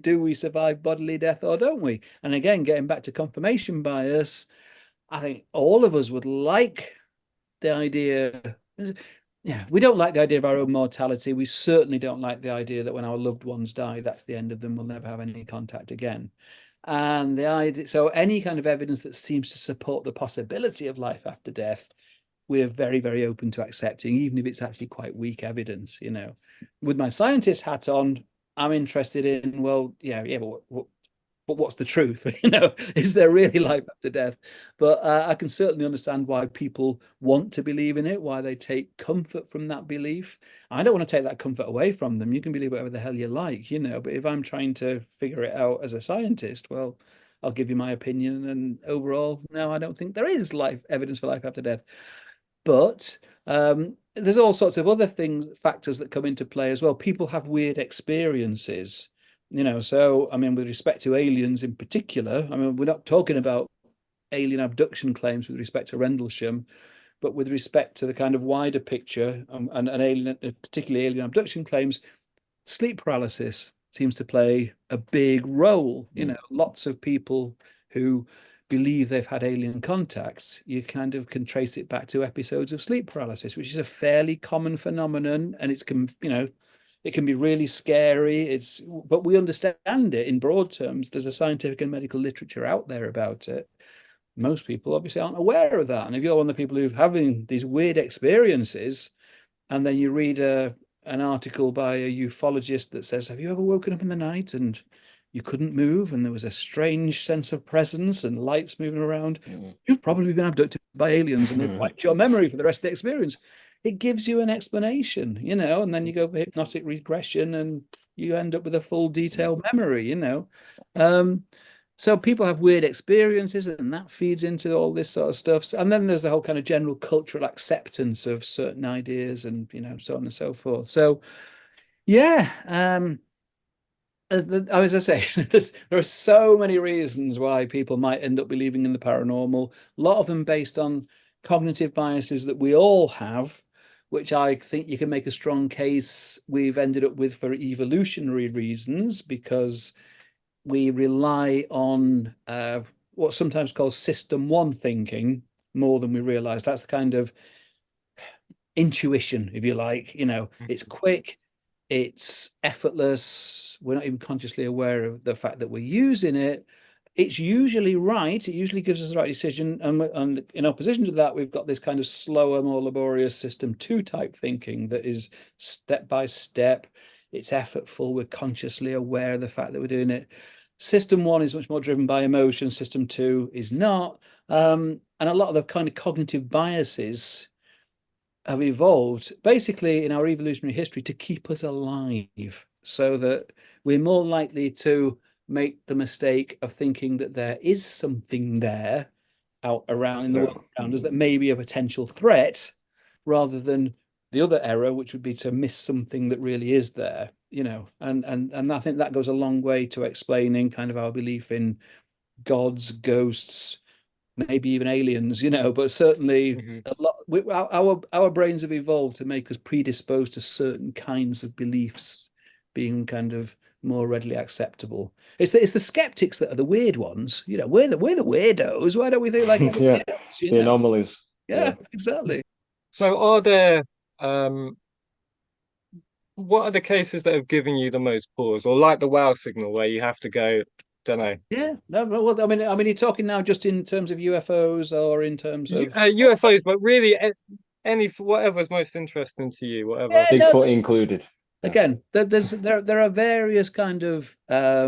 Speaker 1: Do we survive bodily death or don't we? And again, getting back to confirmation bias, I think all of us would like the idea. Yeah, we don't like the idea of our own mortality. We certainly don't like the idea that when our loved ones die, that's the end of them. We'll never have any contact again. And the idea, so any kind of evidence that seems to support the possibility of life after death, we're very, very open to accepting, even if it's actually quite weak evidence. With my scientist hat on, I'm interested in, well, yeah, but what's the truth? Is there really life after death? But I can certainly understand why people want to believe in it, why they take comfort from that belief. I don't want to take that comfort away from them. You can believe whatever the hell you like, but if I'm trying to figure it out as a scientist, well, I'll give you my opinion. And overall, no, I don't think there is evidence for life after death. But there's all sorts of other factors that come into play as well. People have weird experiences. So, I mean, with respect to aliens in particular, I mean, we're not talking about alien abduction claims with respect to Rendlesham, but with respect to the kind of wider picture and particularly alien abduction claims, sleep paralysis seems to play a big role. Lots of people who believe they've had alien contacts, you kind of can trace it back to episodes of sleep paralysis, which is a fairly common phenomenon, and it can be really scary. But we understand it in broad terms. There's a scientific and medical literature out there about it. Most people obviously aren't aware of that. And if you're one of the people who's having these weird experiences, and then you read an article by a ufologist that says, have you ever woken up in the night and you couldn't move and there was a strange sense of presence and lights moving around, you've probably been abducted by aliens and they've wiped your memory for the rest of the experience. It gives you an explanation, and then you go for hypnotic regression and you end up with a full detailed memory, So people have weird experiences and that feeds into all this sort of stuff. And then there's the whole kind of general cultural acceptance of certain ideas and, so on and so forth. So, yeah, as I say, there are so many reasons why people might end up believing in the paranormal. A lot of them based on cognitive biases that we all have, which I think you can make a strong case we've ended up with for evolutionary reasons, because we rely on what's sometimes called system one thinking more than we realize. That's the kind of intuition, if you like. It's quick, it's effortless. We're not even consciously aware of the fact that we're using it. It's usually right. It usually gives us the right decision. And in opposition to that, we've got this kind of slower, more laborious system two type thinking that is step by step. It's effortful. We're consciously aware of the fact that we're doing it. System one is much more driven by emotion. System two is not. And a lot of the kind of cognitive biases have evolved basically in our evolutionary history to keep us alive, so that we're more likely to make the mistake of thinking that there is something there out around in the world around us that may be a potential threat, rather than the other error, which would be to miss something that really is there. And I think that goes a long way to explaining kind of our belief in gods, ghosts, maybe even aliens, but certainly a lot. Our brains have evolved to make us predisposed to certain kinds of beliefs being kind of more readily acceptable. It's the skeptics that are the weird ones. We're the weirdos. Why don't we think like
Speaker 4: Yeah,
Speaker 1: else,
Speaker 4: the anomalies.
Speaker 1: Yeah, exactly.
Speaker 2: So are there what are the cases that have given you the most pause, or like the wow signal where you have to go, don't know?
Speaker 1: Yeah, no, well, I mean, you're talking now just in terms of UFOs or in terms of
Speaker 2: UFOs, but really any whatever's most interesting to you, whatever.
Speaker 1: yeah, no,
Speaker 4: Bigfoot included.
Speaker 1: again, there are various kind of I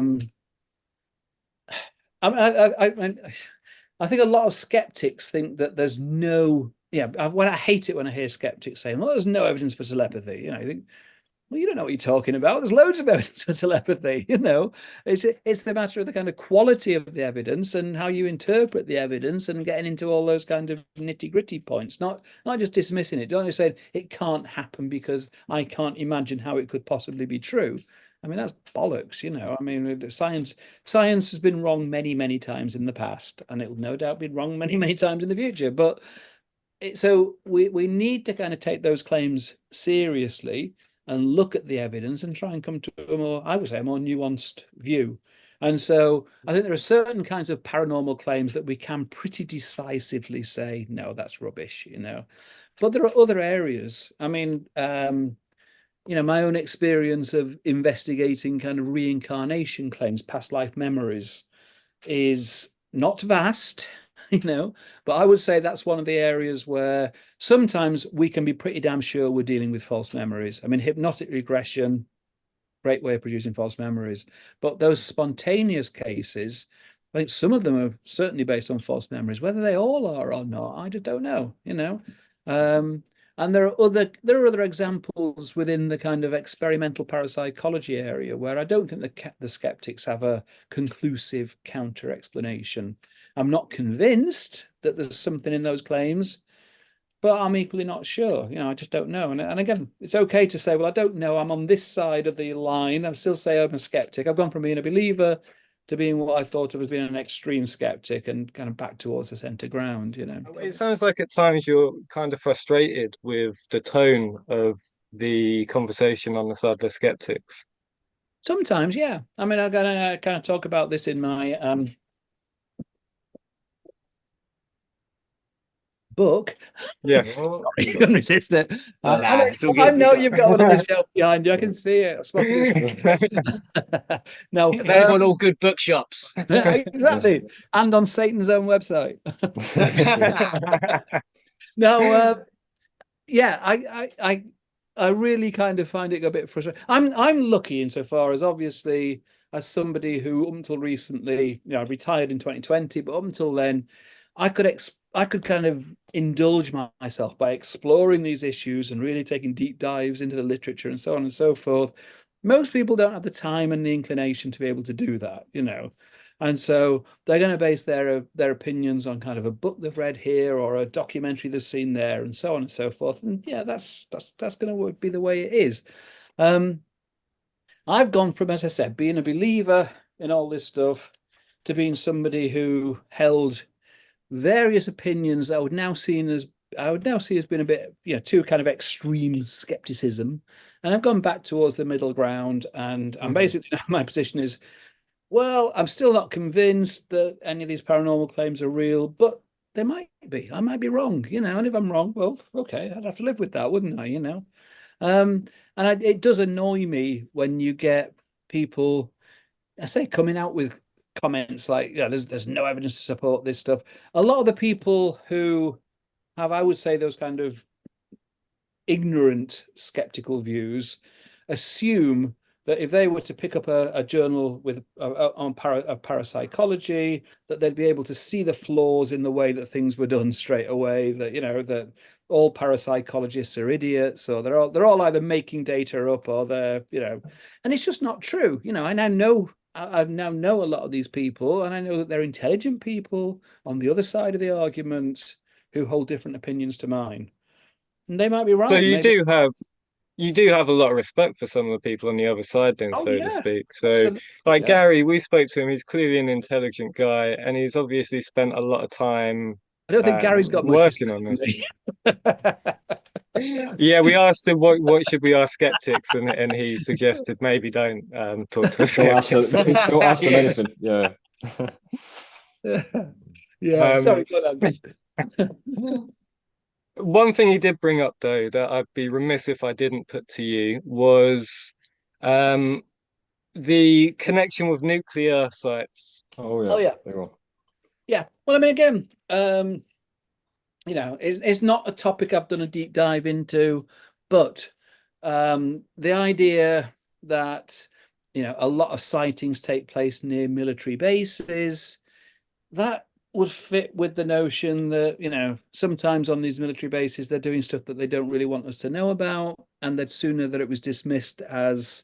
Speaker 1: think a lot of skeptics think that there's no, when I hate it when I hear skeptics saying, well, there's no evidence for telepathy. You think, well, you don't know what you're talking about. There's loads of evidence for telepathy. It's the matter of the kind of quality of the evidence and how you interpret the evidence, and getting into all those kind of nitty gritty points, not just dismissing it. Don't just say it can't happen because I can't imagine how it could possibly be true. I mean, that's bollocks. I mean, science has been wrong many, many times in the past, and it will no doubt be wrong many, many times in the future. But so we need to kind of take those claims seriously and look at the evidence and try and come to a more, I would say, a more nuanced view. And so I think there are certain kinds of paranormal claims that we can pretty decisively say, no, that's rubbish, But there are other areas. I mean, my own experience of investigating kind of reincarnation claims, past life memories, is not vast, but I would say that's one of the areas where sometimes we can be pretty damn sure we're dealing with false memories. I mean, hypnotic regression, great way of producing false memories. But those spontaneous cases, I think some of them are certainly based on false memories. Whether they all are or not, I just don't know, and there are other examples within the kind of experimental parapsychology area where I don't think the skeptics have a conclusive counter explanation. I'm not convinced that there's something in those claims, but I'm equally not sure. I just don't know. And again, it's okay to say, well, I don't know. I'm on this side of the line. I still say I'm a skeptic. I've gone from being a believer to being what I thought of as being an extreme skeptic, and kind of back towards the center ground.
Speaker 2: It sounds like at times you're kind of frustrated with the tone of the conversation on the side of the skeptics.
Speaker 1: Sometimes, yeah. I mean, I'm gonna kind of talk about this in my book.
Speaker 2: Yes.
Speaker 1: Sorry, you couldn't resist it.
Speaker 3: It's all
Speaker 1: I
Speaker 3: good.
Speaker 1: know you've got one on the shelf behind you. I can see it. I spotted it. No,
Speaker 3: Available in all good bookshops.
Speaker 1: exactly, and on Satan's own website. No, yeah, I really kind of find it a bit frustrating. I'm lucky insofar as, obviously, as somebody who up until recently, retired in 2020, but up until then, I could kind of indulge myself by exploring these issues and really taking deep dives into the literature and so on and so forth. Most people don't have the time and the inclination to be able to do that, And so they're going to base their opinions on kind of a book they've read here or a documentary they've seen there, and so on and so forth. And yeah, that's going to be the way it is. I've gone from, as I said, being a believer in all this stuff to being somebody who held various opinions that I would now see as being a bit, too kind of extreme skepticism. And I've gone back towards the middle ground. And I'm basically, my position is, well, I'm still not convinced that any of these paranormal claims are real, but they might be. I might be wrong, and if I'm wrong, well, okay, I'd have to live with that, wouldn't I? It does annoy me when you get people, I say, coming out with comments like, yeah, there's no evidence to support this stuff. A lot of the people who have, I would say, those kind of ignorant, skeptical views assume that if they were to pick up a journal with on parapsychology, that they'd be able to see the flaws in the way that things were done straight away. That that all parapsychologists are idiots, or they're all either making data up, or and it's just not true. I now know a lot of these people, and I know that they're intelligent people on the other side of the argument who hold different opinions to mine. And they might be right.
Speaker 2: So
Speaker 1: Maybe.
Speaker 2: you do have a lot of respect for some of the people on the other side, then,
Speaker 1: Oh
Speaker 2: so to
Speaker 1: yeah,
Speaker 2: speak. So,
Speaker 1: absolutely.
Speaker 2: like
Speaker 1: Yeah.
Speaker 2: Gary, we spoke to him. He's clearly an intelligent guy, and he's obviously spent a lot of time
Speaker 1: I don't think Gary's got much
Speaker 2: working
Speaker 1: respect
Speaker 2: on
Speaker 1: for
Speaker 2: this.
Speaker 1: me.
Speaker 2: Yeah, we asked him what should we ask skeptics, and he suggested maybe don't talk to skeptics.
Speaker 4: Don't ask them anything. Yeah.
Speaker 1: Yeah. Sorry.
Speaker 2: One thing he did bring up, though, that I'd be remiss if I didn't put to you was um, the connection with nuclear sites.
Speaker 4: Oh yeah.
Speaker 1: Oh yeah.
Speaker 4: There you go.
Speaker 1: Yeah. Well, I mean, again, it's not a topic I've done a deep dive into, but the idea that a lot of sightings take place near military bases, that would fit with the notion that sometimes on these military bases they're doing stuff that they don't really want us to know about, and that sooner that it was dismissed as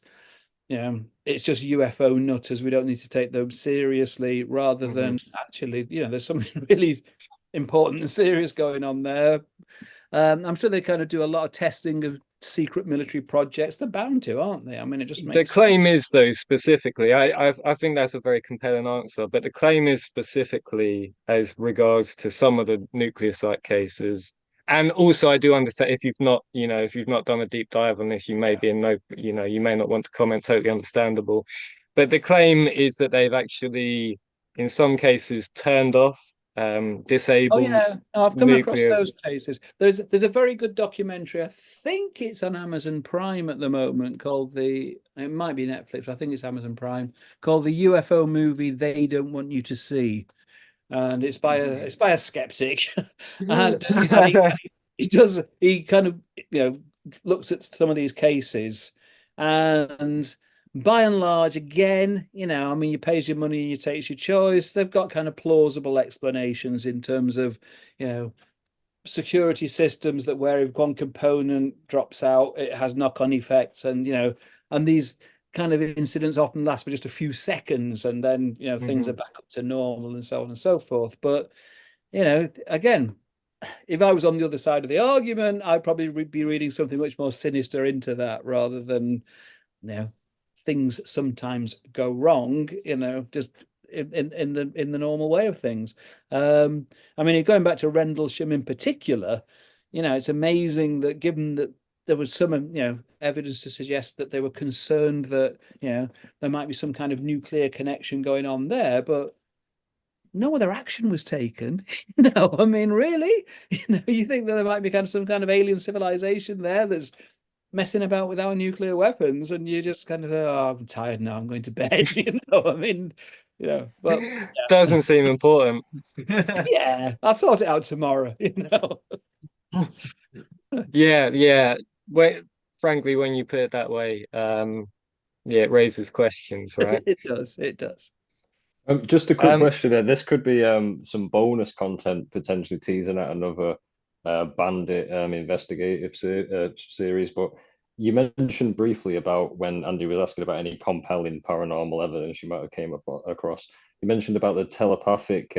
Speaker 1: it's just UFO nutters, we don't need to take them seriously, rather than actually there's something really important and serious going on there. I'm sure they kind of do a lot of testing of secret military projects. They're bound to, aren't they? I mean, it just
Speaker 2: The
Speaker 1: makes
Speaker 2: claim
Speaker 1: sense.
Speaker 2: is, though, specifically, I think that's a very compelling answer, but the claim is specifically as regards to some of the nuclear site cases. And also, I do understand if you've not done a deep dive on this, you may be in no, you may not want to comment. Totally understandable. But the claim is that they've actually, in some cases, turned off,
Speaker 1: Oh
Speaker 2: disabled
Speaker 1: yeah, no, I've come across
Speaker 2: nuclear.
Speaker 1: those cases. There's a very good documentary. I think it's on Amazon Prime at the moment, called it might be Netflix, but I think it's Amazon Prime, called the UFO movie They Don't Want You to See. And it's by a skeptic. And he kind of looks at some of these cases, and by and large, again, I mean, you pays your money and you takes your choice. They've got kind of plausible explanations in terms of security systems, that where if one component drops out, it has knock-on effects, and these kind of incidents often last for just a few seconds, and then things are back up to normal, and so on and so forth. But again, if I was on the other side of the argument, I'd probably be reading something much more sinister into that, rather than things sometimes go wrong, just in the normal way of things. I mean, going back to Rendlesham in particular, it's amazing that, given that there was some evidence to suggest that they were concerned that there might be some kind of nuclear connection going on there, but no other action was taken. I mean, really, you think that there might be some kind of alien civilization there that's messing about with our nuclear weapons, and you just kind of, oh, I'm tired now, I'm going to bed. I mean, but
Speaker 2: Doesn't seem important.
Speaker 1: yeah, I'll sort it out tomorrow.
Speaker 2: Yeah. Frankly, when you put it that way, yeah, it raises questions, right?
Speaker 1: It does.
Speaker 4: Just a quick
Speaker 2: Um,
Speaker 4: question there. This could be some bonus content, potentially teasing out another Bandit investigative series. But you mentioned briefly about, when Andy was asking about any compelling paranormal evidence you might have came across. You mentioned about the telepathic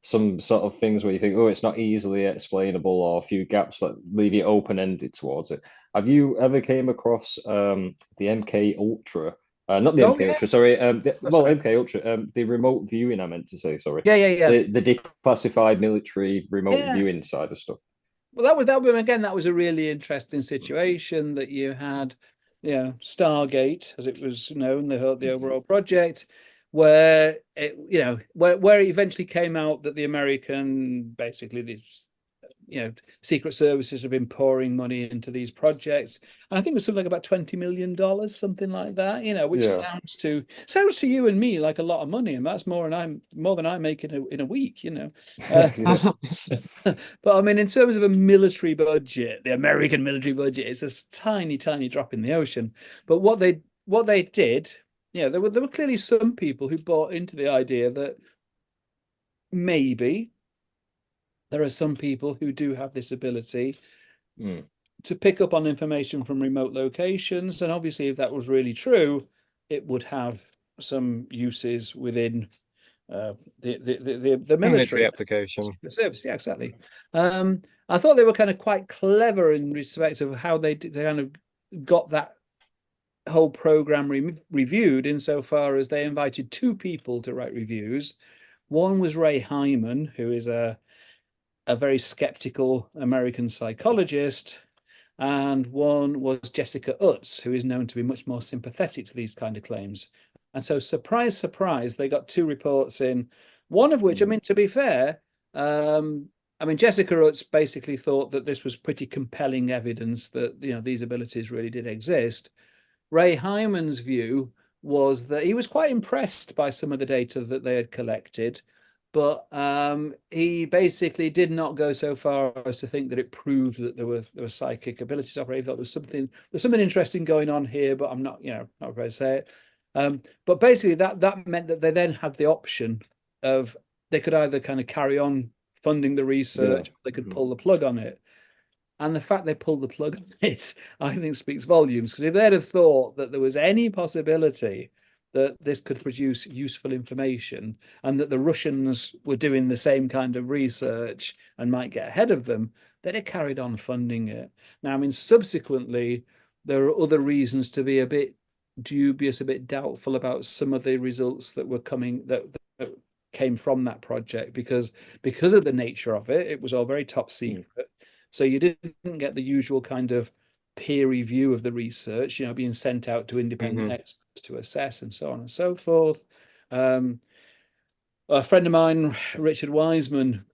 Speaker 4: some sort of things where you think, oh, it's not easily explainable, or a few gaps that leave you open-ended towards it. Have you ever came across the MK Ultra? Not the
Speaker 1: Oh
Speaker 4: MK
Speaker 1: yeah.
Speaker 4: Ultra, sorry.
Speaker 1: Oh,
Speaker 4: Well,
Speaker 1: sorry.
Speaker 4: MK Ultra, the remote viewing, I meant to say, sorry.
Speaker 1: Yeah.
Speaker 4: The declassified military remote
Speaker 1: Yeah.
Speaker 4: viewing side of stuff.
Speaker 1: Well, that was a really interesting situation that you had, Stargate, as it was known, the overall project, where where it eventually came out that the American, basically these secret services have been pouring money into these projects, and I think it was something like about $20 million, something like that, which
Speaker 4: Yeah.
Speaker 1: sounds to you and me like a lot of money, and that's more than I make in a week. uh,
Speaker 4: Yeah.
Speaker 1: but I mean, in terms of a military budget, the American military budget is a tiny drop in the ocean. But what they did, there were clearly some people who bought into the idea that maybe there are some people who do have this ability to pick up on information from remote locations. And obviously, if that was really true, it would have some uses within the
Speaker 2: Military
Speaker 1: military
Speaker 2: application.
Speaker 1: service. Yeah, exactly. I thought they were kind of quite clever in respect of how they kind of got that whole program reviewed, insofar as they invited two people to write reviews. One was Ray Hyman, who is a very skeptical American psychologist, and one was Jessica Utz, who is known to be much more sympathetic to these kind of claims. And so, surprise, surprise, they got two reports in, one of which, I mean, to be fair, Jessica Utz basically thought that this was pretty compelling evidence that these abilities really did exist. Ray Hyman's view was that he was quite impressed by some of the data that they had collected, but he basically did not go so far as to think that it proved that there were psychic abilities operating. He thought there's something interesting going on here, but I'm not not going to say it. But basically, that meant that they then had the option of, they could either kind of carry on funding the research, or they could pull the plug on it. And the fact they pulled the plug on it, I think, speaks volumes. Because if they'd have thought that there was any possibility that this could produce useful information, and that the Russians were doing the same kind of research and might get ahead of them, they'd have carried on funding it. Now, I mean, subsequently, there are other reasons to be a bit dubious, a bit doubtful about some of the results that were coming, that came from that project, because of the nature of it. It was all very top secret. So you didn't get the usual kind of peer review of the research, being sent out to independent experts to assess, and so on and so forth. A friend of mine, Richard Wiseman,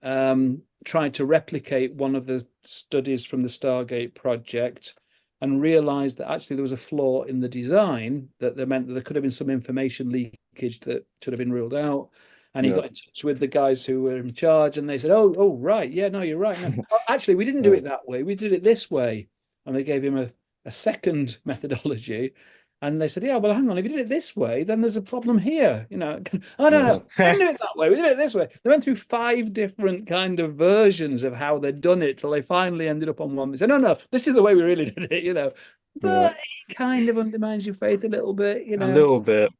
Speaker 1: tried to replicate one of the studies from the Stargate project, and realized that actually there was a flaw in the design that meant that there could have been some information leakage that should have been ruled out. And he got in touch with the guys who were in charge, and they said, "Oh, right, yeah, no, you're right. No, actually, we didn't do it that way. We did it this way." And they gave him a second methodology, and they said, "Yeah, well, hang on. If you did it this way, then there's a problem here." Oh no, we didn't do it that way. We did it this way. They went through 5 different kind of versions of how they'd done it till they finally ended up on one. They said, "No, this is the way we really did it." But it kind of undermines your faith a little bit,
Speaker 2: A little bit.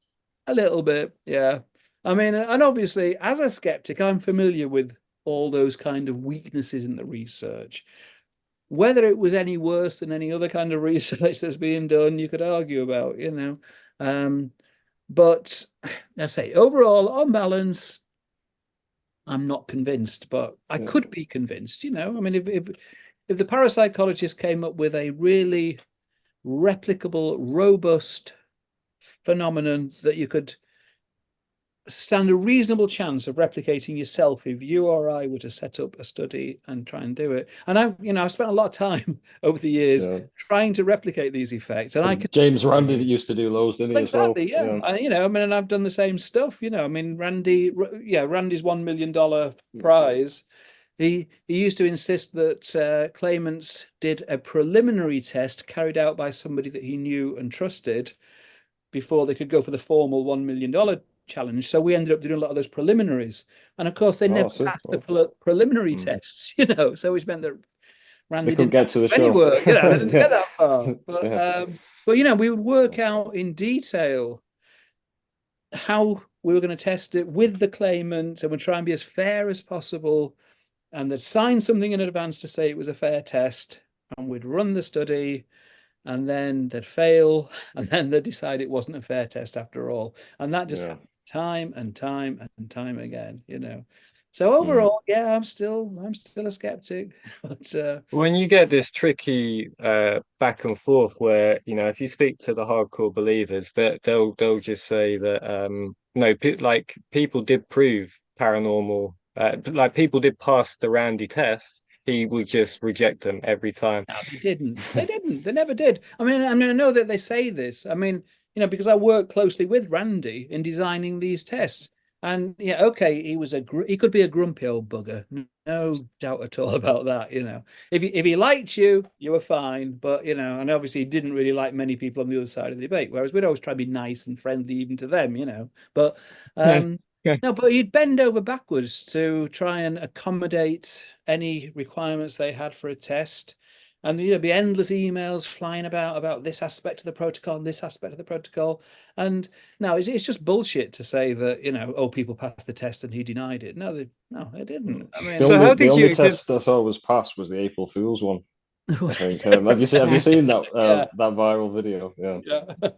Speaker 1: A little bit, yeah. I mean, and obviously, as a skeptic, I'm familiar with all those kind of weaknesses in the research. Whether it was any worse than any other kind of research that's being done, you could argue about, But I say, overall, on balance, I'm not convinced, but I could be convinced, I mean, if the parapsychologist came up with a really replicable, robust phenomenon that you could stand a reasonable chance of replicating yourself, if you or I were to set up a study and try and do it. And I've spent a lot of time over the years trying to replicate these effects. And I can
Speaker 4: James Randi that used to do loads, didn't he,
Speaker 1: exactly,
Speaker 4: as well?
Speaker 1: yeah. And I've done the same stuff. Randy's $1 million prize. He used to insist that claimants did a preliminary test carried out by somebody that he knew and trusted before they could go for the formal $1 million challenge. So we ended up doing a lot of those preliminaries, and of course they never passed the preliminary tests, so which meant that Randy didn't
Speaker 4: get to the
Speaker 1: any
Speaker 4: show.
Speaker 1: work, they didn't get that far. But we would work out in detail how we were going to test it with the claimant, and we'd try and be as fair as possible. And they'd sign something in advance to say it was a fair test, and we'd run the study, and then they'd fail, and then they'd decide it wasn't a fair test after all. And that just happened time and time and time again, you know. So overall, yeah, I'm still a skeptic. But
Speaker 2: when you get this tricky back and forth where, you know, if you speak to the hardcore believers, that they'll just say that no, like people did prove paranormal, like people did pass the Randy test. He would just reject them every time.
Speaker 1: no, they didn't. They didn't. They never did. I mean, I know that they say this. I mean, you know, because I work closely with Randy in designing these tests. And yeah, okay, he could be a grumpy old bugger, no doubt at all about that. You know, if he liked you, you were fine. But you know, and obviously he didn't really like many people on the other side of the debate. Whereas we'd always try to be nice and friendly even to them. You know, but no, but he'd bend over backwards to try and accommodate any requirements they had for a test. And there'd be endless emails flying about this aspect of the protocol and this aspect of the protocol. And no, it's just bullshit to say that, you know, oh, people passed the test and he denied it. No, they didn't. I mean,
Speaker 2: So how did
Speaker 4: the only
Speaker 2: you?
Speaker 4: test I saw was passed was the April Fool's one. I think. Have you seen that
Speaker 1: Yeah.
Speaker 4: that viral video? Yeah.
Speaker 1: Yeah.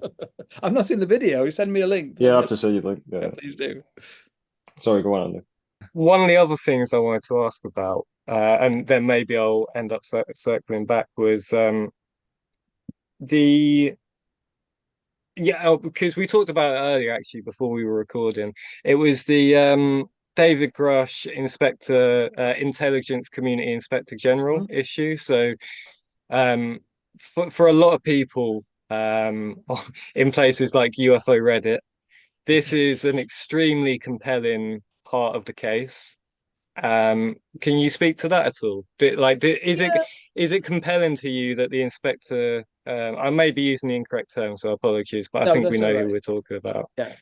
Speaker 1: I've not seen the video. Send me a link.
Speaker 4: Yeah, I have to say you link.
Speaker 1: Yeah,
Speaker 4: Yeah.
Speaker 1: please do.
Speaker 4: Sorry, go on, Andy.
Speaker 2: One of the other things I wanted to ask about, and then maybe I'll end up circling back, was the because we talked about it earlier actually before we were recording. It was the David Grush Inspector Intelligence Community Inspector General issue. So for a lot of people in places like UFO Reddit, this is an extremely compelling part of the case. Can you speak to that at all? Is it compelling to you that the inspector? I may be using the incorrect term, so apologies, but I
Speaker 1: No,
Speaker 2: think we
Speaker 1: that's
Speaker 2: know
Speaker 1: all
Speaker 2: who
Speaker 1: right.
Speaker 2: we're talking about.
Speaker 1: Yeah.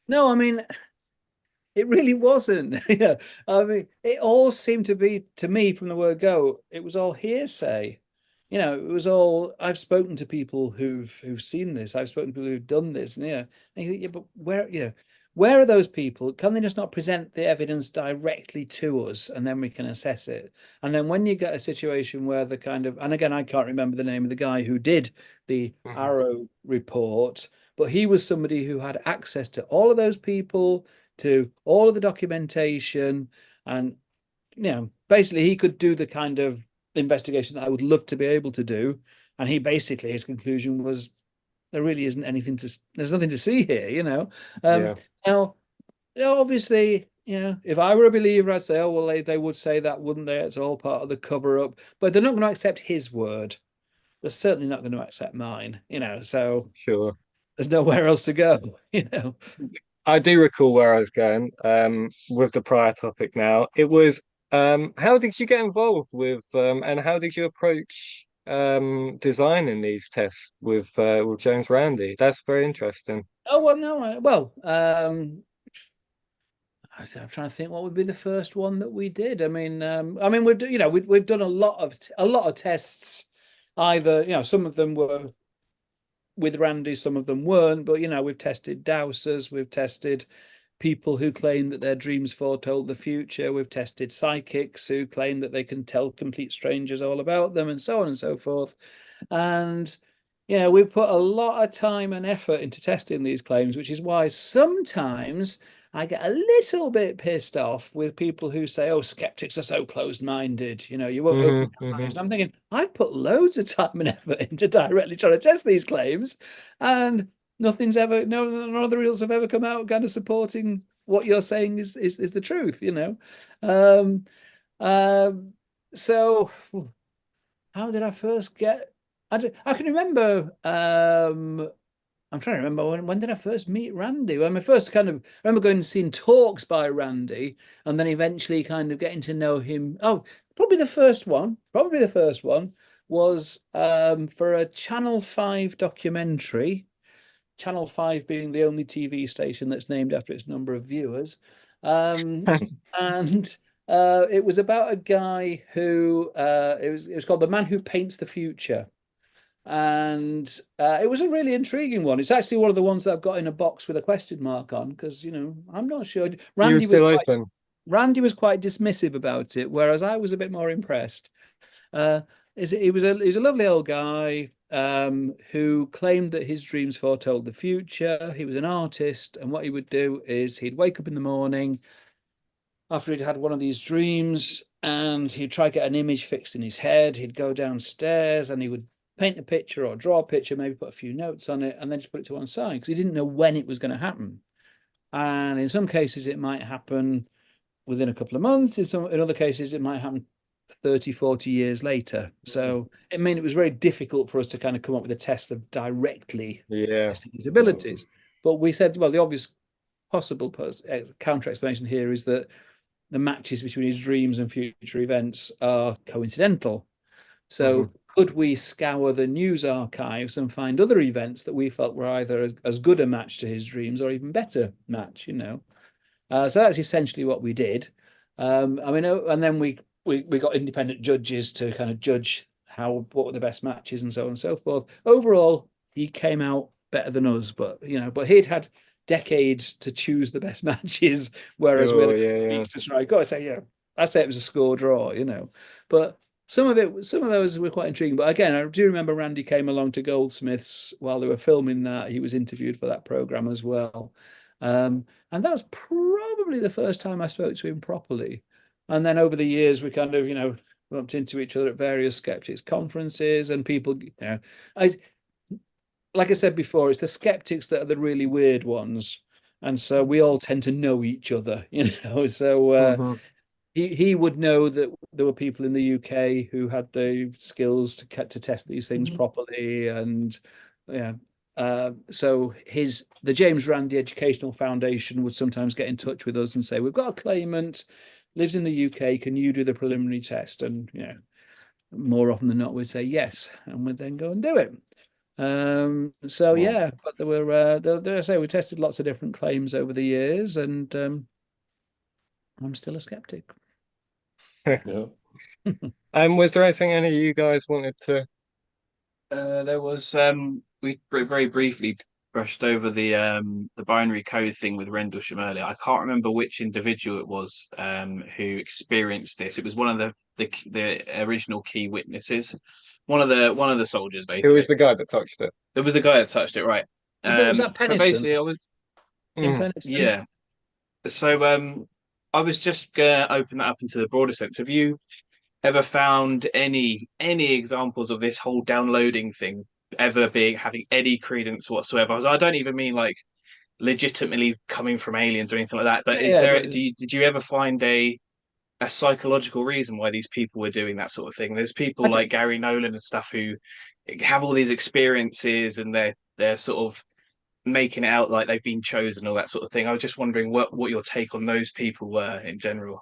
Speaker 1: No, I mean, it really wasn't. Yeah. I mean, it all seemed to be, to me, from the word go, it was all hearsay. You know, it was all, I've spoken to people who've seen this. I've spoken to people who've done this. And yeah, and you think, yeah, but where are those people? Can they just not present the evidence directly to us and then we can assess it? And then when you get a situation where the kind of, and again, I can't remember the name of the guy who did the Arrow report, but he was somebody who had access to all of those people, to all of the documentation, and you know, basically he could do the kind of investigation that I would love to be able to do. And he basically, his conclusion was there really isn't anything there's nothing to see here, you know.
Speaker 2: Yeah.
Speaker 1: Now, obviously, you know, if I were a believer, I'd say, oh, well, they would say that, wouldn't they? It's all part of the cover up. But they're not going to accept his word. They're certainly not going to accept mine, you know. So
Speaker 2: Sure.
Speaker 1: there's nowhere else to go, you know.
Speaker 2: I do recall where I was going with the prior topic now. It was how did you get involved with and how did you approach designing these tests with James Randi? That's very interesting.
Speaker 1: Oh, well, no, well, I'm trying to think what would be the first one that we did. I mean, we've done a lot of tests. Either, you know, some of them were with Randy, some of them weren't. But you know, we've tested dowsers, we've tested people who claim that their dreams foretold the future, we've tested psychics who claim that they can tell complete strangers all about them, and so on and so forth. And you know, we put a lot of time and effort into testing these claims, which is why sometimes I get a little bit pissed off with people who say, oh, skeptics are so closed-minded, you know, you won't open your eyes. And I'm thinking, I've put loads of time and effort into directly trying to test these claims, and nothing's ever, none of the results have ever come out kind of supporting what you're saying is the truth, you know. So how did I first get? I can remember. I'm trying to remember when did I first meet Randy? When I first kind of I remember going and seeing talks by Randy, and then eventually kind of getting to know him. Oh, probably the first one. Probably the first one was for a Channel 5 documentary. Channel 5 being the only TV station that's named after its number of viewers. And it was about a guy who it was called The Man Who Paints the Future. And it was a really intriguing one. It's actually one of the ones that I've got in a box with a question mark on, because I'm not sure.
Speaker 2: You were still open.
Speaker 1: Randy was quite dismissive about it, whereas I was a bit more impressed. Uh, he was a lovely old guy who claimed that his dreams foretold the future. He was an artist, and what he would do is he'd wake up in the morning after he'd had one of these dreams, and he'd try to get an image fixed in his head. He'd go downstairs and he would paint a picture or draw a picture, maybe put a few notes on it, and then just put it to one side because he didn't know when it was going to happen. And in some cases, it might happen within a couple of months. In other cases, it might happen 30, 40 years later. So it meant it was very difficult for us to kind of come up with a test of directly testing his abilities. But we said, well, the obvious possible counter explanation here is that the matches between his dreams and future events are coincidental. So could we scour the news archives and find other events that we felt were either as good a match to his dreams or even better match, So that's essentially what we did. And then we got independent judges to kind of judge what were the best matches and so on and so forth. Overall, he came out better than us, but he'd had decades to choose the best matches, whereas we had weeks to try. Got to say, I say it was a score draw, But some of those were quite intriguing. But again, I do remember Randy came along to Goldsmiths while they were filming that. He was interviewed for that program as well. And that was probably the first time I spoke to him properly. And then over the years, we kind of, bumped into each other at various skeptics conferences, and people, like I said before, it's the skeptics that are the really weird ones. And so we all tend to know each other, So he would know that there were people in the UK who had the skills to test these things properly. And so the James Randi Educational Foundation would sometimes get in touch with us and say, we've got a claimant, lives in the UK, can you do the preliminary test? And more often than not, we'd say yes, and we'd then go and do it. But there were I say we tested lots of different claims over the years, and I'm still a skeptic.
Speaker 2: Was there anything any of you guys wanted to?
Speaker 3: There was we very briefly brushed over the binary code thing with Rendlesham earlier. I can't remember which individual it was who experienced this. It was one of the original key witnesses, one of the soldiers, basically.
Speaker 2: Who was the guy that touched it?
Speaker 3: There was the guy that touched it, right?
Speaker 1: Was that Peniston?
Speaker 3: But basically, I was
Speaker 1: yeah.
Speaker 3: So I was just gonna open that up into the broader sense. Have you ever found any examples of this whole downloading thing ever having any credence whatsoever? I don't even mean like legitimately coming from aliens or anything like that, but did you ever find a psychological reason why these people were doing that sort of thing? There's people like Gary Nolan and stuff who have all these experiences, and they're sort of making it out like they've been chosen, all that sort of thing. I was just wondering what your take on those people were in general.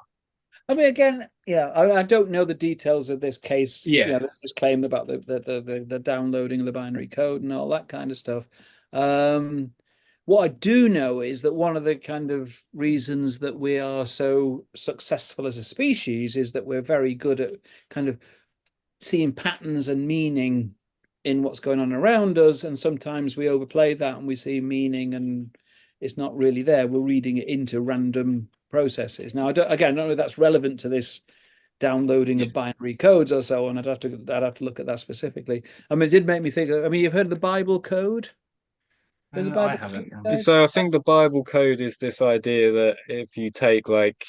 Speaker 1: I mean, again, I don't know the details of this case. This claim about the downloading of the binary code and all that kind of stuff. What I do know is that one of the kind of reasons that we are so successful as a species is that we're very good at kind of seeing patterns and meaning in what's going on around us. And sometimes we overplay that and we see meaning and it's not really there. We're reading it into random processes. Now, I don't know if that's relevant to this downloading of binary codes or so on. I'd have to look at that specifically. I mean, it did make me think. I mean, you've heard of the Bible code?
Speaker 3: I haven't.
Speaker 2: So I think the Bible code is this idea that if you take like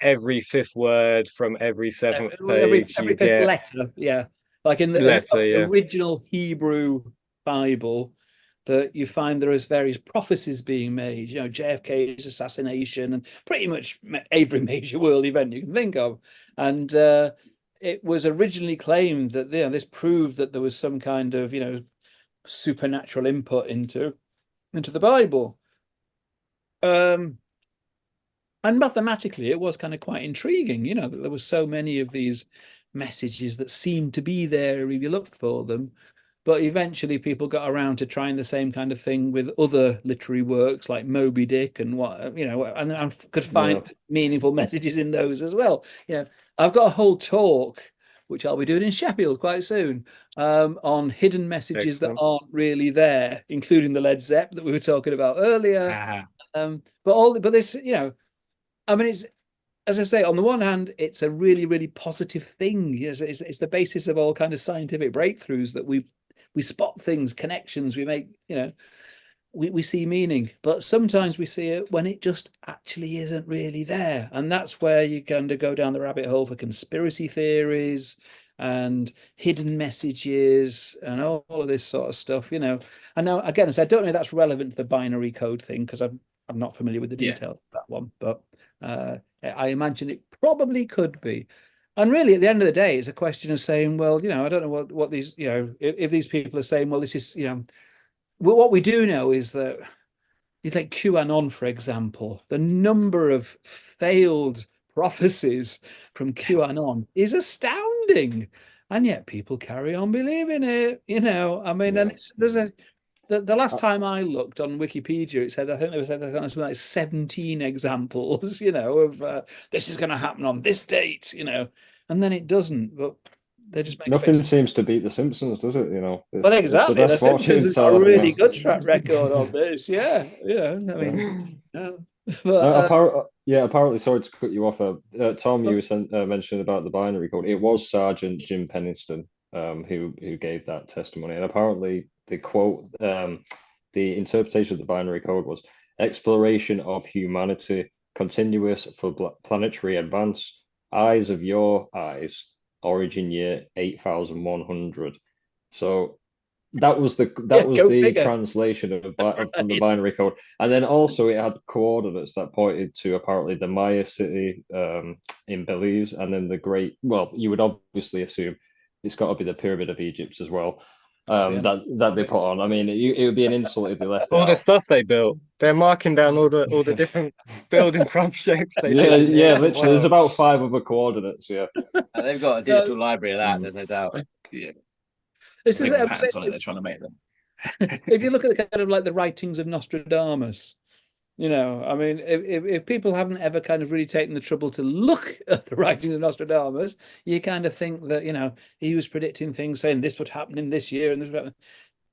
Speaker 2: every fifth word from every seventh page,
Speaker 1: every fifth letter, like in the original Hebrew Bible, that you find there is various prophecies being made, JFK's assassination and pretty much every major world event you can think of. And it was originally claimed that this proved that there was some kind of, supernatural input into the Bible. And mathematically, it was kind of quite intriguing, that there were so many of these messages that seemed to be there if you looked for them. But eventually people got around to trying the same kind of thing with other literary works like Moby Dick and and could find meaningful messages in those as well. I've got a whole talk which I'll be doing in Sheffield quite soon, on hidden messages
Speaker 2: Excellent.
Speaker 1: that aren't really there, including the Led Zepp that we were talking about earlier. But this, I mean, it's, as I say, on the one hand, it's a really, really positive thing. It's the basis of all kind of scientific breakthroughs that we spot things, connections, we make, we see meaning. But sometimes we see it when it just actually isn't really there. And that's where you kind of go down the rabbit hole for conspiracy theories and hidden messages and all of this sort of stuff, And now, again, I don't know if that's relevant to the binary code thing, because I'm not familiar with the details of that one, but I imagine it probably could be. And really, at the end of the day, it's a question of saying, well, I don't know what these, if these people are saying, well, this is, what we do know is that you take QAnon, for example, the number of failed prophecies from QAnon is astounding. And yet people carry on believing it, I mean, and the last time I looked on Wikipedia, it said, I think there was something like 17 examples, of this is going to happen on this date, and then it doesn't. But they just make
Speaker 4: nothing seems to beat The Simpsons, does it?
Speaker 1: Well, exactly.
Speaker 4: It's the
Speaker 1: The
Speaker 4: best watching
Speaker 1: Simpsons has got a
Speaker 4: television.
Speaker 1: really good track record on this. Yeah, I mean, but
Speaker 4: apparently, sorry to cut you off. Tom, you mentioned about the binary code. It was Sergeant Jim Penniston who gave that testimony, and apparently the quote, the interpretation of the binary code was exploration of humanity, continuous for planetary advance, eyes of your eyes, origin year 8100. So that was the translation from the binary code, and then also it had coordinates that pointed to apparently the Maya city in Belize, and then the great. Well, you would obviously assume it's got to be the Pyramid of Egypt as well. That they put on. I mean, it would be an insult if they left
Speaker 2: all the stuff they built. They're marking down all the different building projects they did.
Speaker 4: Literally, there's about 5 other coordinates. Yeah,
Speaker 5: they've got a digital library of that, then no doubt.
Speaker 3: Yeah,
Speaker 1: this is
Speaker 3: patterns on it. They're trying to make them.
Speaker 1: If you look at the kind of like the writings of Nostradamus, I mean, if people haven't ever kind of really taken the trouble to look at the writings of Nostradamus, you kind of think that, he was predicting things, saying this would happen in this year, and this would happen.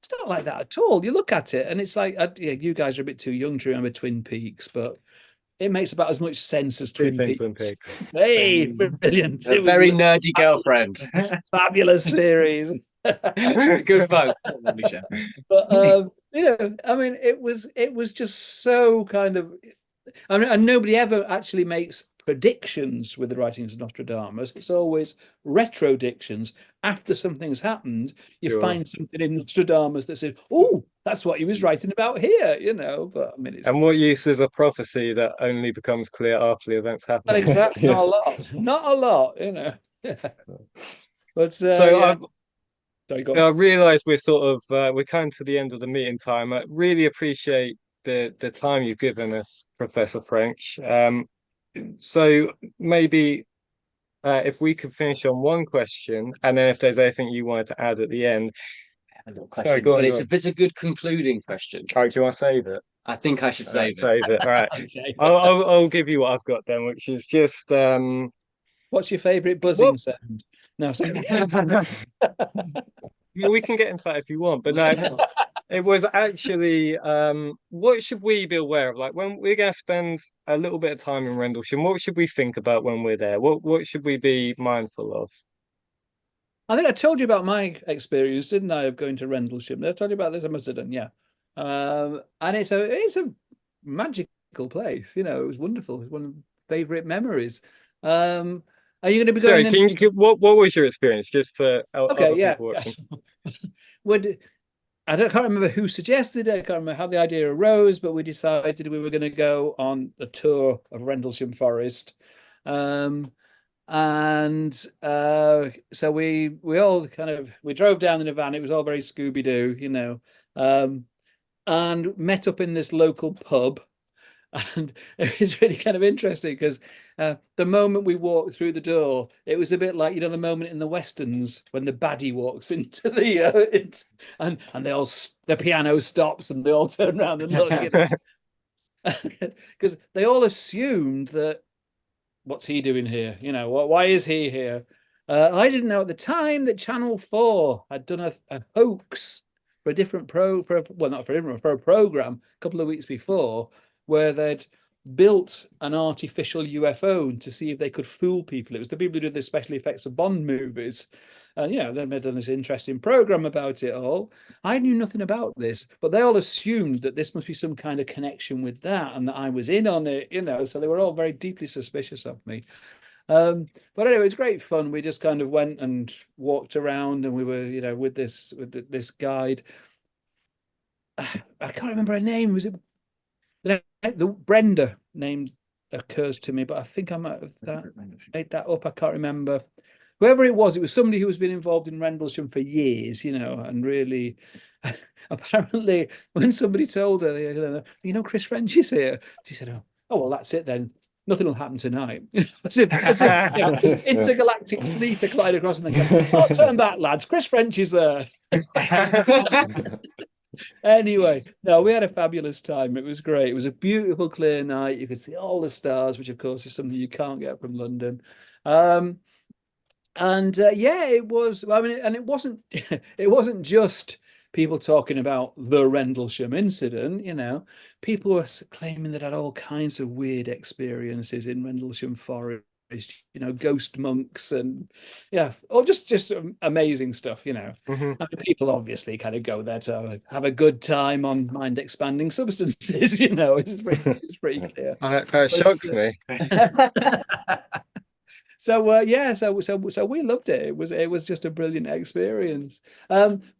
Speaker 1: It's not like that at all. You look at it, and it's like, you guys are a bit too young to remember Twin Peaks, but it makes about as much sense as Twin Peaks. Hey, brilliant!
Speaker 5: A very nerdy girlfriend.
Speaker 1: Fabulous series.
Speaker 5: Good fun.
Speaker 1: But I mean, it was just so kind of, I mean, and nobody ever actually makes predictions with the writings of Nostradamus. It's always retrodictions. After something's happened, you find something in Nostradamus that says, "Oh, that's what he was writing about here," But I mean,
Speaker 2: and what use is a prophecy that only becomes clear after the events happen?
Speaker 1: Exactly, not a lot, Yeah. But
Speaker 2: I realise we're sort of we're coming to the end of the meeting time. I really appreciate the time you've given us, Professor French. So maybe if we could finish on one question, and then if there's anything you wanted to add at the end.
Speaker 5: Sorry, go on. It's a good concluding question.
Speaker 2: Oh, do you want to save it?
Speaker 5: I think I should save
Speaker 2: it. All right. Okay. I'll give you what I've got then, which is just
Speaker 1: what's your favourite buzzing sound? No,
Speaker 2: we can get into that if you want, but no, it was actually what should we be aware of? Like, when we're going to spend a little bit of time in Rendlesham, what should we think about when we're there? What should we be mindful of?
Speaker 1: I think I told you about my experience, didn't I, of going to Rendlesham? I told you about this. I must have done, yeah. And it's a magical place. It was wonderful. It was one of my favourite memories. Are you going to be going?
Speaker 2: Sorry, what was your experience, just for other people watching?
Speaker 1: I can't remember who suggested it. I can't remember how the idea arose, but we decided we were going to go on a tour of Rendlesham Forest, and so we all we drove down in a van. It was all very Scooby-Doo, and met up in this local pub. And it was really kind of interesting because the moment we walked through the door, it was a bit like, the moment in the Westerns when the baddie walks into the and the piano stops and they all turn around and look, because they all assumed that, what's he doing here? Why is he here? I didn't know at the time that Channel 4 had done a hoax for a different for a program a couple of weeks before, where they'd built an artificial UFO to see if they could fool people. It was the people who did the special effects of Bond movies. And, they'd done this interesting program about it all. I knew nothing about this, but they all assumed that this must be some kind of connection with that and that I was in on it, so they were all very deeply suspicious of me. But anyway, it was great fun. We just kind of went and walked around, and we were, with this guide. I can't remember her name. Was it the Brenda name occurs to me, but I think I might have made that up. I can't remember. Whoever it was somebody who has been involved in Rendlesham for years, and really, apparently, when somebody told her, Chris French is here, she said, oh, well, that's it then. Nothing will happen tonight. as if this intergalactic fleet are gliding across and they go, oh, turn back, lads. Chris French is there. Anyway, no, we had a fabulous time. It was great. It was a beautiful, clear night. You could see all the stars, which, of course, is something you can't get from London. It was. I mean, and it wasn't. It wasn't just people talking about the Rendlesham incident. People were claiming that had all kinds of weird experiences in Rendlesham Forest. Ghost monks and or just amazing stuff.
Speaker 2: Mm-hmm.
Speaker 1: I mean, people obviously kind of go there to have a good time on mind-expanding substances. It's pretty clear.
Speaker 2: That shocks me.
Speaker 1: So we loved it. It was just a brilliant experience.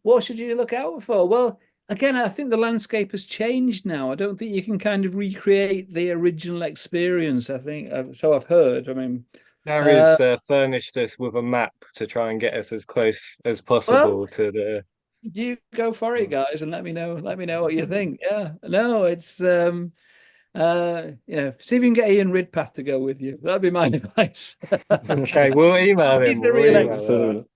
Speaker 1: What should you look out for? Well, again, I think the landscape has changed now. I don't think you can kind of recreate the original experience. I think so. I've heard. I mean,
Speaker 2: Gary's furnished us with a map to try and get us as close as possible to the.
Speaker 1: You go for it, guys, and let me know. Let me know what you think. Yeah, no, it's see if you can get Ian Ridpath to go with you. That'd be my advice.
Speaker 2: Okay, we'll email him.
Speaker 1: He's the real expert.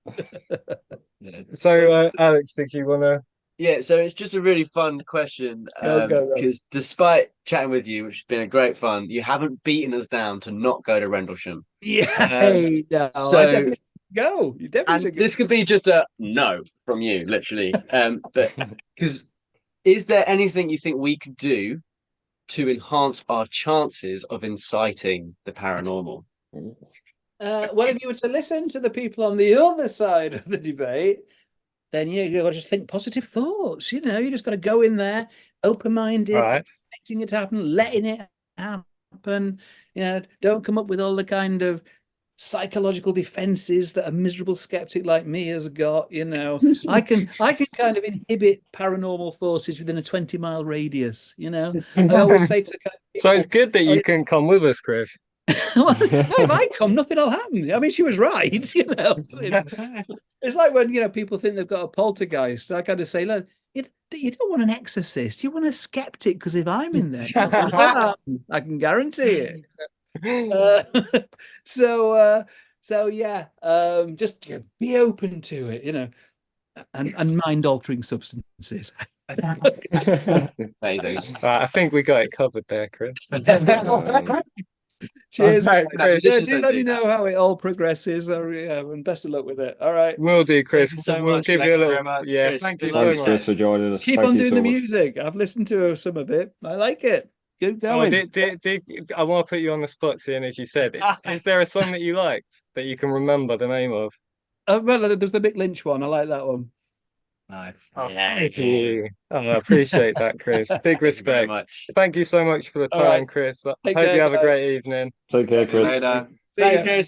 Speaker 2: So, Alex, did you want to?
Speaker 5: Yeah, so it's just a really fun question because despite chatting with you, which has been a great fun, you haven't beaten us down to not go to Rendlesham.
Speaker 1: Yeah, so go. You definitely should go.
Speaker 5: This could be just a no from you, literally. But because is there anything you think we could do to enhance our chances of inciting the paranormal?
Speaker 1: Well, if you were to listen to the people on the other side of the debate, then you've got to just think positive thoughts. You just got to go in there open-minded, expecting it to happen, letting it happen. Don't come up with all the kind of psychological defenses that a miserable skeptic like me has got. I can kind of inhibit paranormal forces within a 20-mile radius. I always say to the kind of people,
Speaker 2: so it's good that you can come with us, Chris.
Speaker 1: Well, if I come, nothing will happen. I mean, she was right. It's like when people think they've got a poltergeist. I kind of say, look, you don't want an exorcist. You want a skeptic, because if I'm in there, I can guarantee it. Just be open to it, and mind-altering substances.
Speaker 2: I think we got it covered there, Chris.
Speaker 1: Cheers.
Speaker 2: Right, Chris.
Speaker 1: Do let me know how it all progresses. And best of luck with it. All right.
Speaker 2: Will do, Chris.
Speaker 3: Thank you so
Speaker 2: we'll
Speaker 3: much.
Speaker 2: give
Speaker 3: Thank
Speaker 2: you a
Speaker 3: you
Speaker 2: little.
Speaker 3: very much.
Speaker 2: Yeah,
Speaker 3: Chris,
Speaker 2: thank you so
Speaker 4: Thanks,
Speaker 2: much.
Speaker 4: Chris, for joining us.
Speaker 1: Keep
Speaker 4: Thank
Speaker 1: on
Speaker 4: you
Speaker 1: doing
Speaker 4: so
Speaker 1: the
Speaker 4: much.
Speaker 1: music. I've listened to some of it. I like it. Keep going.
Speaker 2: I want to put you on the spot, seeing as you said. Is there a song that you liked that you can remember the name of?
Speaker 1: Well, there's the Mick Lynch one. I like that one.
Speaker 3: Nice.
Speaker 2: Thank you. I appreciate that, Chris. Big respect.
Speaker 3: Very much.
Speaker 2: Thank you so much for the
Speaker 1: All
Speaker 2: time,
Speaker 1: right.
Speaker 2: Chris. I
Speaker 1: Take
Speaker 2: hope
Speaker 1: care,
Speaker 2: you have a
Speaker 1: guys.
Speaker 2: great evening.
Speaker 4: Take care, Chris.
Speaker 3: Later.
Speaker 1: See ya.
Speaker 3: Thanks, Chris.